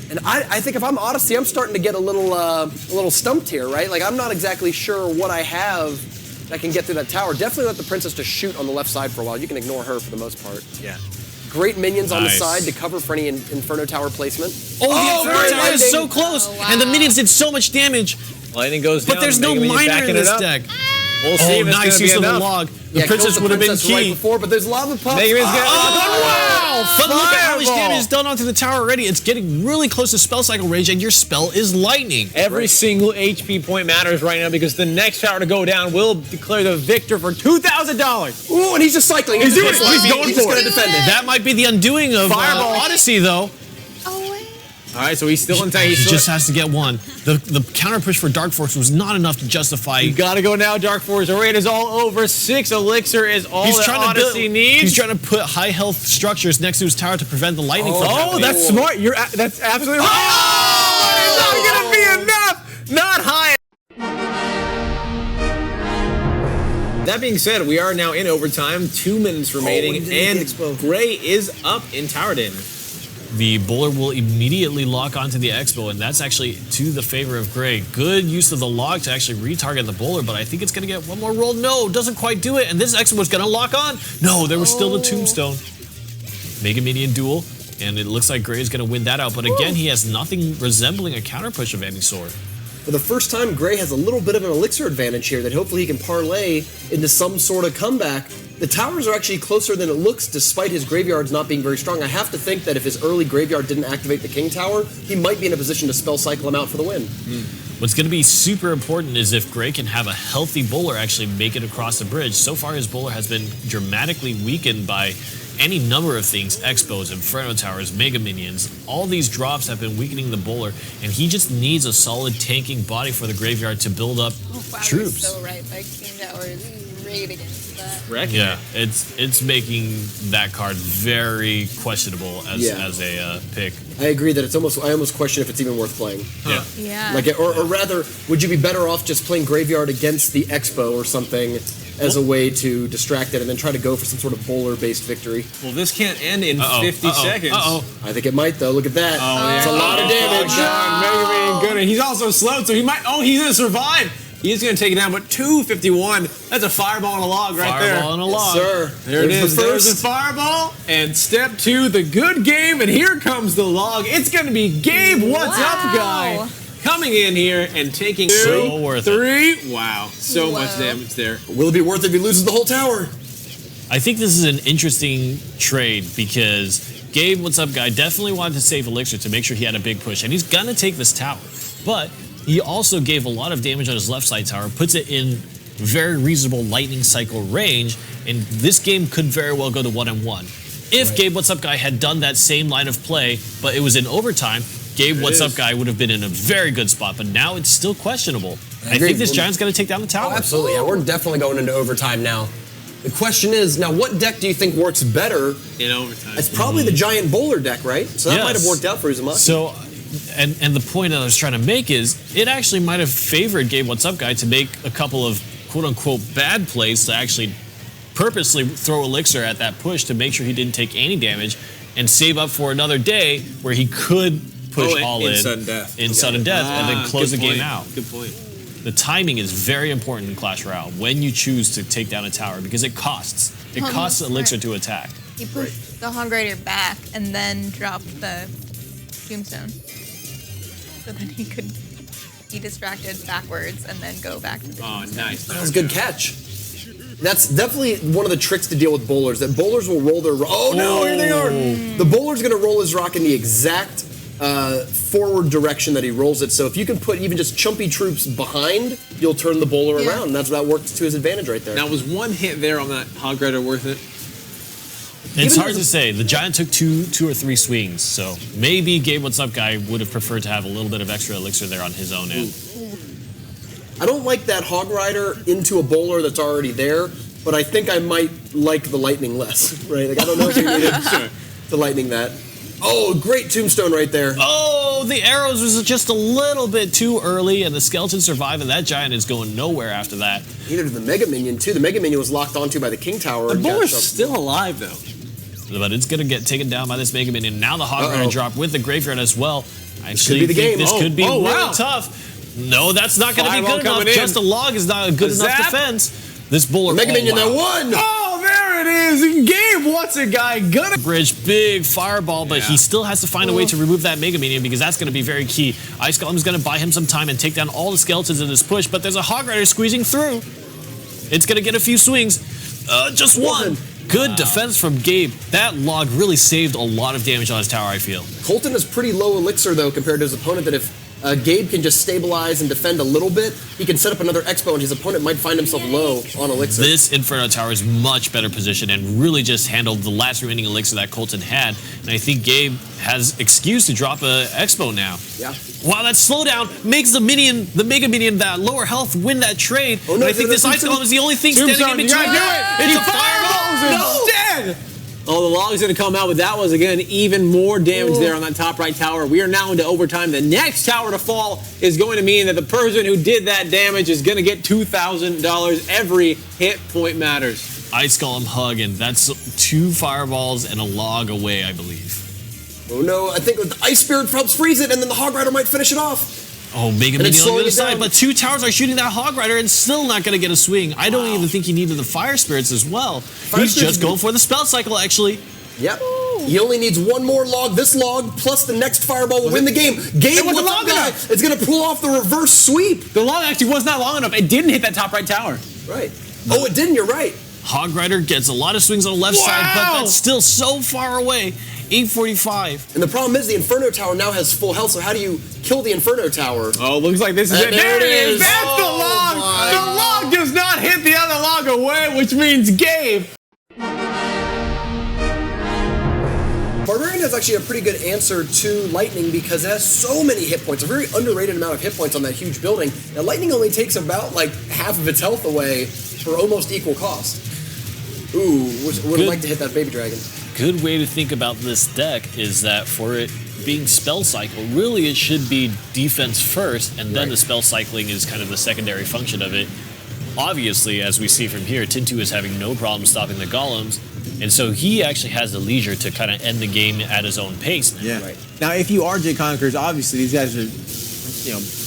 And I think if I'm Odyssey, I'm starting to get a little stumped here, right? Like, I'm not exactly sure what I have that can get through that tower. Definitely let the Princess just shoot on the left side for a while. You can ignore her for the most part. Yeah. Great minions on the side to cover for any Inferno Tower placement. The Inferno Tower is so close, and the minions did so much damage. Lightning goes down. But there's no miner in this deck. We'll see if it's nice use of the log. The Princess would have been key. Right before, but there's lava pups. Wow! But look at how much damage is done onto the tower already. It's getting really close to spell cycle range, and your spell is lightning. Every single HP point matters right now because the next tower to go down will declare the victor for $2,000. Ooh, and he's just cycling. He's doing it. He's going just for gonna it. defend it. That might be the undoing of Fireball. Odyssey, though. Oh, wait. All right, so he's still in tank. He just has to get one. The counter push for Dark Force was not enough to justify. You gotta go now, Dark Force. The raid is all over. 6 elixir is all that Odyssey needs. He's trying to put high health structures next to his tower to prevent the lightning from happening. Oh, that's smart. That's absolutely right. Oh, it's not gonna be enough. Not high. That being said, we are now in overtime. 2 minutes remaining, and Gray is up in Towerden. The bowler will immediately lock onto the Expo, and that's actually to the favor of Gray. Good use of the log to actually retarget the bowler, but I think it's going to get one more roll. No, doesn't quite do it, and this Expo is going to lock on. No, there was still the Tombstone. Mega Minion duel, and it looks like Gray is going to win that out, but again, he has nothing resembling a counter push of any sort. For the first time, Gray has a little bit of an elixir advantage here that hopefully he can parlay into some sort of comeback. The towers are actually closer than it looks, despite his graveyards not being very strong. I have to think that if his early graveyard didn't activate the King Tower, he might be in a position to spell cycle him out for the win. What's going to be super important is if Gray can have a healthy bowler actually make it across the bridge. So far, his bowler has been dramatically weakened by any number of things, Expos, Inferno Towers, Mega Minions. All these drops have been weakening the bowler, and he just needs a solid tanking body for the graveyard to build up troops. You're so right. Like King Tower is great against that. Correct. Yeah, it's making that card very questionable as a pick. I agree that I almost question if it's even worth playing. Yeah. Yeah. Like, or rather, would you be better off just playing Graveyard against the Expo or something as a way to distract it and then try to go for some sort of bowler-based victory? Well, this can't end in 50 seconds. I think it might, though. Look at that. It's a lot of damage. Mega Man good. He's also slow, so he might. Oh, he's gonna survive. He's gonna take it down, but 251. That's a fireball and a log right there. Fireball and a log. Yes, sir. There it is. The There's first. the fireball. And step 2, the good game. And here comes the log. It's gonna be Gabe, what's up, guy? Coming in here and taking So worth it. 3. Wow, so much damage there. Will it be worth it if he loses the whole tower? I think this is an interesting trade because Gabe, what's up, guy, definitely wanted to save Elixir to make sure he had a big push, and he's gonna take this tower. But he also gave a lot of damage on his left side tower, puts it in very reasonable lightning cycle range, and this game could very well go to 1-1. If Gabe, what's up, guy, had done that same line of play, but it was in overtime, Gabe, what's up, guy, would have been in a very good spot, but now it's still questionable. I think this Giant's going to take down the tower. Oh, absolutely. Yeah, we're definitely going into overtime now. The question is, now what deck do you think works better? In overtime. It's probably the Giant Bowler deck, right? So that might have worked out for Uzumaki. So, and the point that I was trying to make is, it actually might have favored Gabe, what's up, guy, to make a couple of quote-unquote bad plays to actually purposely throw Elixir at that push to make sure he didn't take any damage and save up for another day where he could push all in sudden death. In sudden death and then close the good game point. out. Good point. The timing is very important in Clash Royale when you choose to take down a tower because it costs. It costs Elixir to attack. He pushed the Hog Rider back and then dropped the Tombstone. So then he could be distracted backwards and then go back to the Tombstone. Nice. That was a good catch. That's definitely one of the tricks to deal with bowlers, that bowlers will roll their... Oh, no, here they are. The bowler's going to roll his rock in the exact forward direction that he rolls it. So if you can put even just chumpy troops behind, you'll turn the bowler around. And that works to his advantage right there. Now, was one hit there on that Hog Rider worth it? It's hard to say. The Giant took two or three swings, so maybe Gabe What's Up guy would have preferred to have a little bit of extra Elixir there on his own end. I don't like that Hog Rider into a bowler that's already there, but I think I might like the Lightning less, right? Like, I don't know if you needed the Lightning that. Oh, great Tombstone right there. Oh, the arrows was just a little bit too early, and the Skeleton survived, and that Giant is going nowhere after that. Neither did the Mega Minion, too. The Mega Minion was locked onto by the King Tower. The bowler's still alive, though. But it's going to get taken down by this Mega Minion. Now the Hog Rider drop with the Graveyard as well. I actually think this could be really tough. No, that's not going to be good enough. Just a log is not a good enough defense. This bowler... Mega Minion that won! Oh, there it is! Gabe What's a guy gonna... Bridge, big fireball, but he still has to find a way to remove that Mega Minion because that's going to be very key. Ice Golem is going to buy him some time and take down all the skeletons in this push, but there's a Hog Rider squeezing through. It's going to get a few swings. Just one. Good defense from Gabe. That log really saved a lot of damage on his tower, I feel. Colton is pretty low elixir, though, compared to his opponent, that if Gabe can just stabilize and defend a little bit. He can set up another Expo, and his opponent might find himself low on Elixir. This Inferno Tower is much better positioned and really just handled the last remaining Elixir that Colton had. And I think Gabe has excuse to drop a Expo now. Yeah. Wow, that slowdown makes the Mega Minion, that lower health, win that trade. Oh, no, and I think this Ice Golem is the only thing standing in between. You gotta do it! It's a fireball! No! Dead! Oh, the log's going to come out, but that was, again, even more damage there on that top right tower. We are now into overtime. The next tower to fall is going to mean that the person who did that damage is going to get $2,000. Every hit point matters. Ice Golem hug, and that's 2 fireballs and a log away, I believe. Oh no, I think the Ice Spirit helps freeze it, and then the Hog Rider might finish it off. Oh, Mega And it's Minion on the slowing other it side, down. but 2 towers are shooting that Hog Rider and still not going to get a swing. I don't even think he needed the Fire Spirits as well. He's Spirits just going for the spell cycle, actually. Yep. He only needs one more log. This log plus the next fireball will win the game. Gabe wasn't with long the guy enough. is going to pull off the reverse sweep. The log actually was not long enough. It didn't hit that top right tower. Right. Oh, it didn't. You're right. Hog Rider gets a lot of swings on the left side, but that's still so far away. 845. And the problem is the Inferno Tower now has full health, so how do you kill the Inferno Tower? Oh, looks like this is And it. there it is. That's the log. my The log does not hit the other log away, which means Gabe. Barbarian has actually a pretty good answer to Lightning because it has so many hit points, a very underrated amount of hit points on that huge building. Now, Lightning only takes about like half of its health away for almost equal cost. Ooh, would like to hit that Baby Dragon. Good way to think about this deck is that for it being spell cycle, really it should be defense first, and then the spell cycling is kind of the secondary function of it. Obviously, as we see from here, Tintu is having no problem stopping the golems, and so he actually has the leisure to kind of end the game at his own pace. Yeah. Right. Now, if you are Jay Conquerors, obviously these guys are,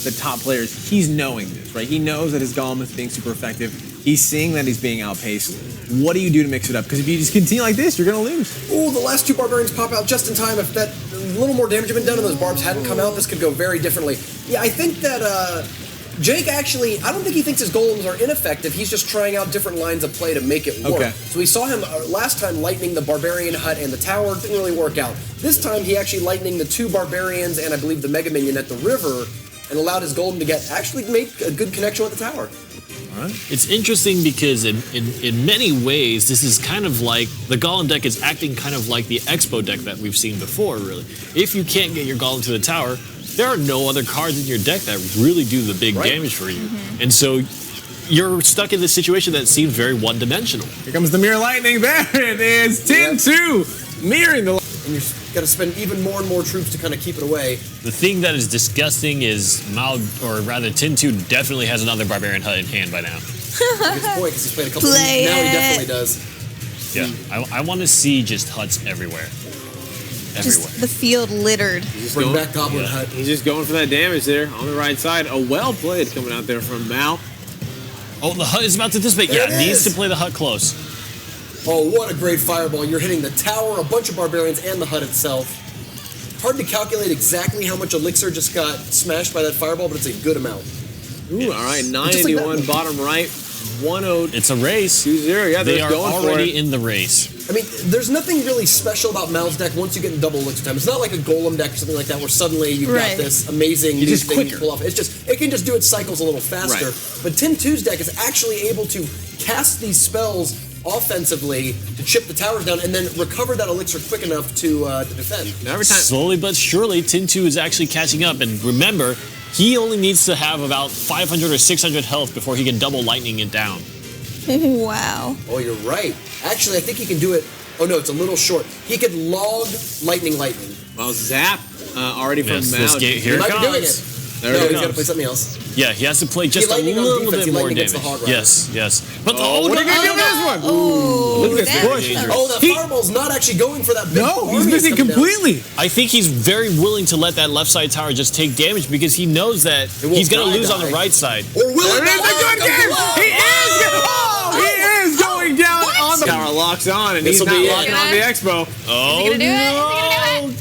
the top players. He's knowing this, right? He knows that his golem is being super effective. He's seeing that he's being outpaced. What do you do to mix it up? Because if you just continue like this, you're going to lose. Ooh, the last 2 Barbarians pop out just in time. If that a little more damage had been done and those barbs hadn't come out, this could go very differently. Yeah, I think that Jake actually, I don't think he thinks his golems are ineffective. He's just trying out different lines of play to make it work. Okay. So we saw him last time lightning the Barbarian hut and the tower. Didn't really work out. This time he actually lightning the 2 Barbarians and I believe the Mega Minion at the river and allowed his golem to actually make a good connection with the tower. It's interesting because in many ways, this is kind of like the Golem deck is acting kind of like the Expo deck that we've seen before, really. If you can't get your Golem to the tower, there are no other cards in your deck that really do the big damage for you. And so you're stuck in this situation that seems very one-dimensional. Here comes the Mirror Lightning. There it is. 10-2. Mirroring the... And you've got to spend even more and more troops to kind of keep it away. The thing that is disgusting is or rather Tintu definitely has another Barbarian hut in hand by now. Good point, because he's played a couple of Play Now he it. definitely does. Yeah, I want to see just huts everywhere. Just the field littered. Bring back Goblin Hut. He's just going for that damage there on the right side. A well played coming out there from Mal. Oh, the hut is about to dissipate. There Yeah, it needs is. to play the hut close. Oh, what a great fireball. You're hitting the tower, a bunch of Barbarians, and the hut itself. Hard to calculate exactly how much Elixir just got smashed by that fireball, but it's a good amount. Ooh, all right. Just like 981 that. bottom right. 102-0. It's a race. Yeah, They they're are going for already it. in the race. I mean, there's nothing really special about Mal's deck once you get in double Elixir time. It's not like a Golem deck or something like that where suddenly you've got Right. this amazing new just thing quicker. you pull off. It can just do its cycles a little faster. Right. But Tim 2's deck is actually able to cast these spells offensively to chip the towers down and then recover that elixir quick enough to defend. Now every time. Slowly but surely, Tintu is actually catching up. And remember, he only needs to have about 500 or 600 health before he can double lightning it down. Wow. Oh, you're right. Actually, I think he can do it. Oh no, it's a little short. He could log lightning. Well, Zap already from Yes, Mal. this game, He here it might be doing comes. it. There No, it he's got to comes. play something else. Yeah, he has to play just a lightning on little defense, bit he more lightning damage. against the Hog Rider. Yes. But Oh, what are you going to do with this one? Oh, Look at this that's push. tough. Oh, that fireball's not actually going for that big No, he's army missing coming down. completely. I think he's very willing to let that left side tower just take damage because he knows that won't he's going to die, lose on the die. right side. Or will There it it is, not? a good game. He is going down on the tower. Locks on, and he's This'll not be it. locking on the Expo. Oh, Is he gonna do it? Is he gonna do it?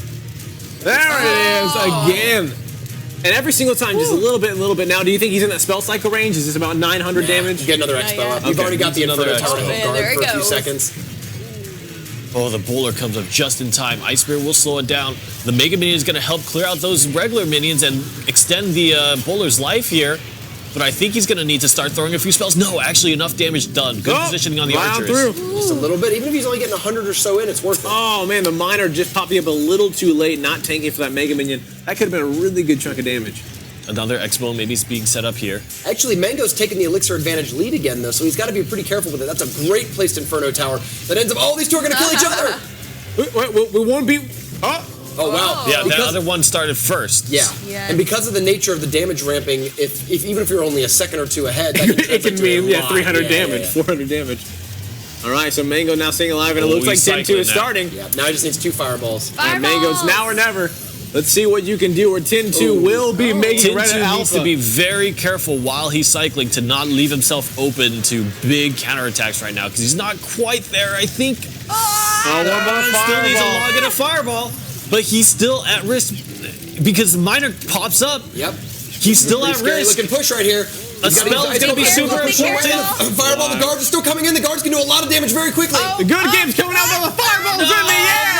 There it is again. And every single time, just a little bit. Now, do you think he's in that spell cycle range? Is this about 900 damage? Get another Expo yeah. up. We've already got the Another Inferno Tower Expo. to Yeah, guard there it for a few goes. seconds. Oh, the bowler comes up just in time. Ice Spirit will slow it down. The Mega Minion is going to help clear out those regular minions and extend the bowler's life here. But I think he's going to need to start throwing a few spells. No, actually, enough damage done. Good positioning on the archers. Just a little bit. Even if he's only getting 100 or so in, it's worth it. Oh, man, the Miner just popping up a little too late, not tanking for that Mega Minion. That could have been a really good chunk of damage. Another Expo maybe is being set up here. Actually, Mango's taking the Elixir advantage lead again, though, so he's got to be pretty careful with it. That's a great placed Inferno Tower that ends up, oh, these two are going to kill each other. We won't be... Oh, wow. Yeah, that other one started first. Yeah. And because of the nature of the damage ramping, if even if you're only a second or two ahead, that it can mean 300 damage, 400 damage. All right, so Mango now staying alive, and it looks like 10-2 is starting. Yeah, now he just needs 2 fireballs. And Mango's now or never. Let's see what you can do, or 10-2 will be making Reddit Alpha. Needs to be very careful while he's cycling to not leave himself open to big counterattacks right now, because he's not quite there, I think. One more still needs a log and a fireball, but he's still at risk because Miner pops up. Yep. He's still at risk. Looking push right here. A spell is going to be super important. Fireball, the guards are still coming in. The guards can do a lot of damage very quickly. The good game's coming out, but the fireball's in the air.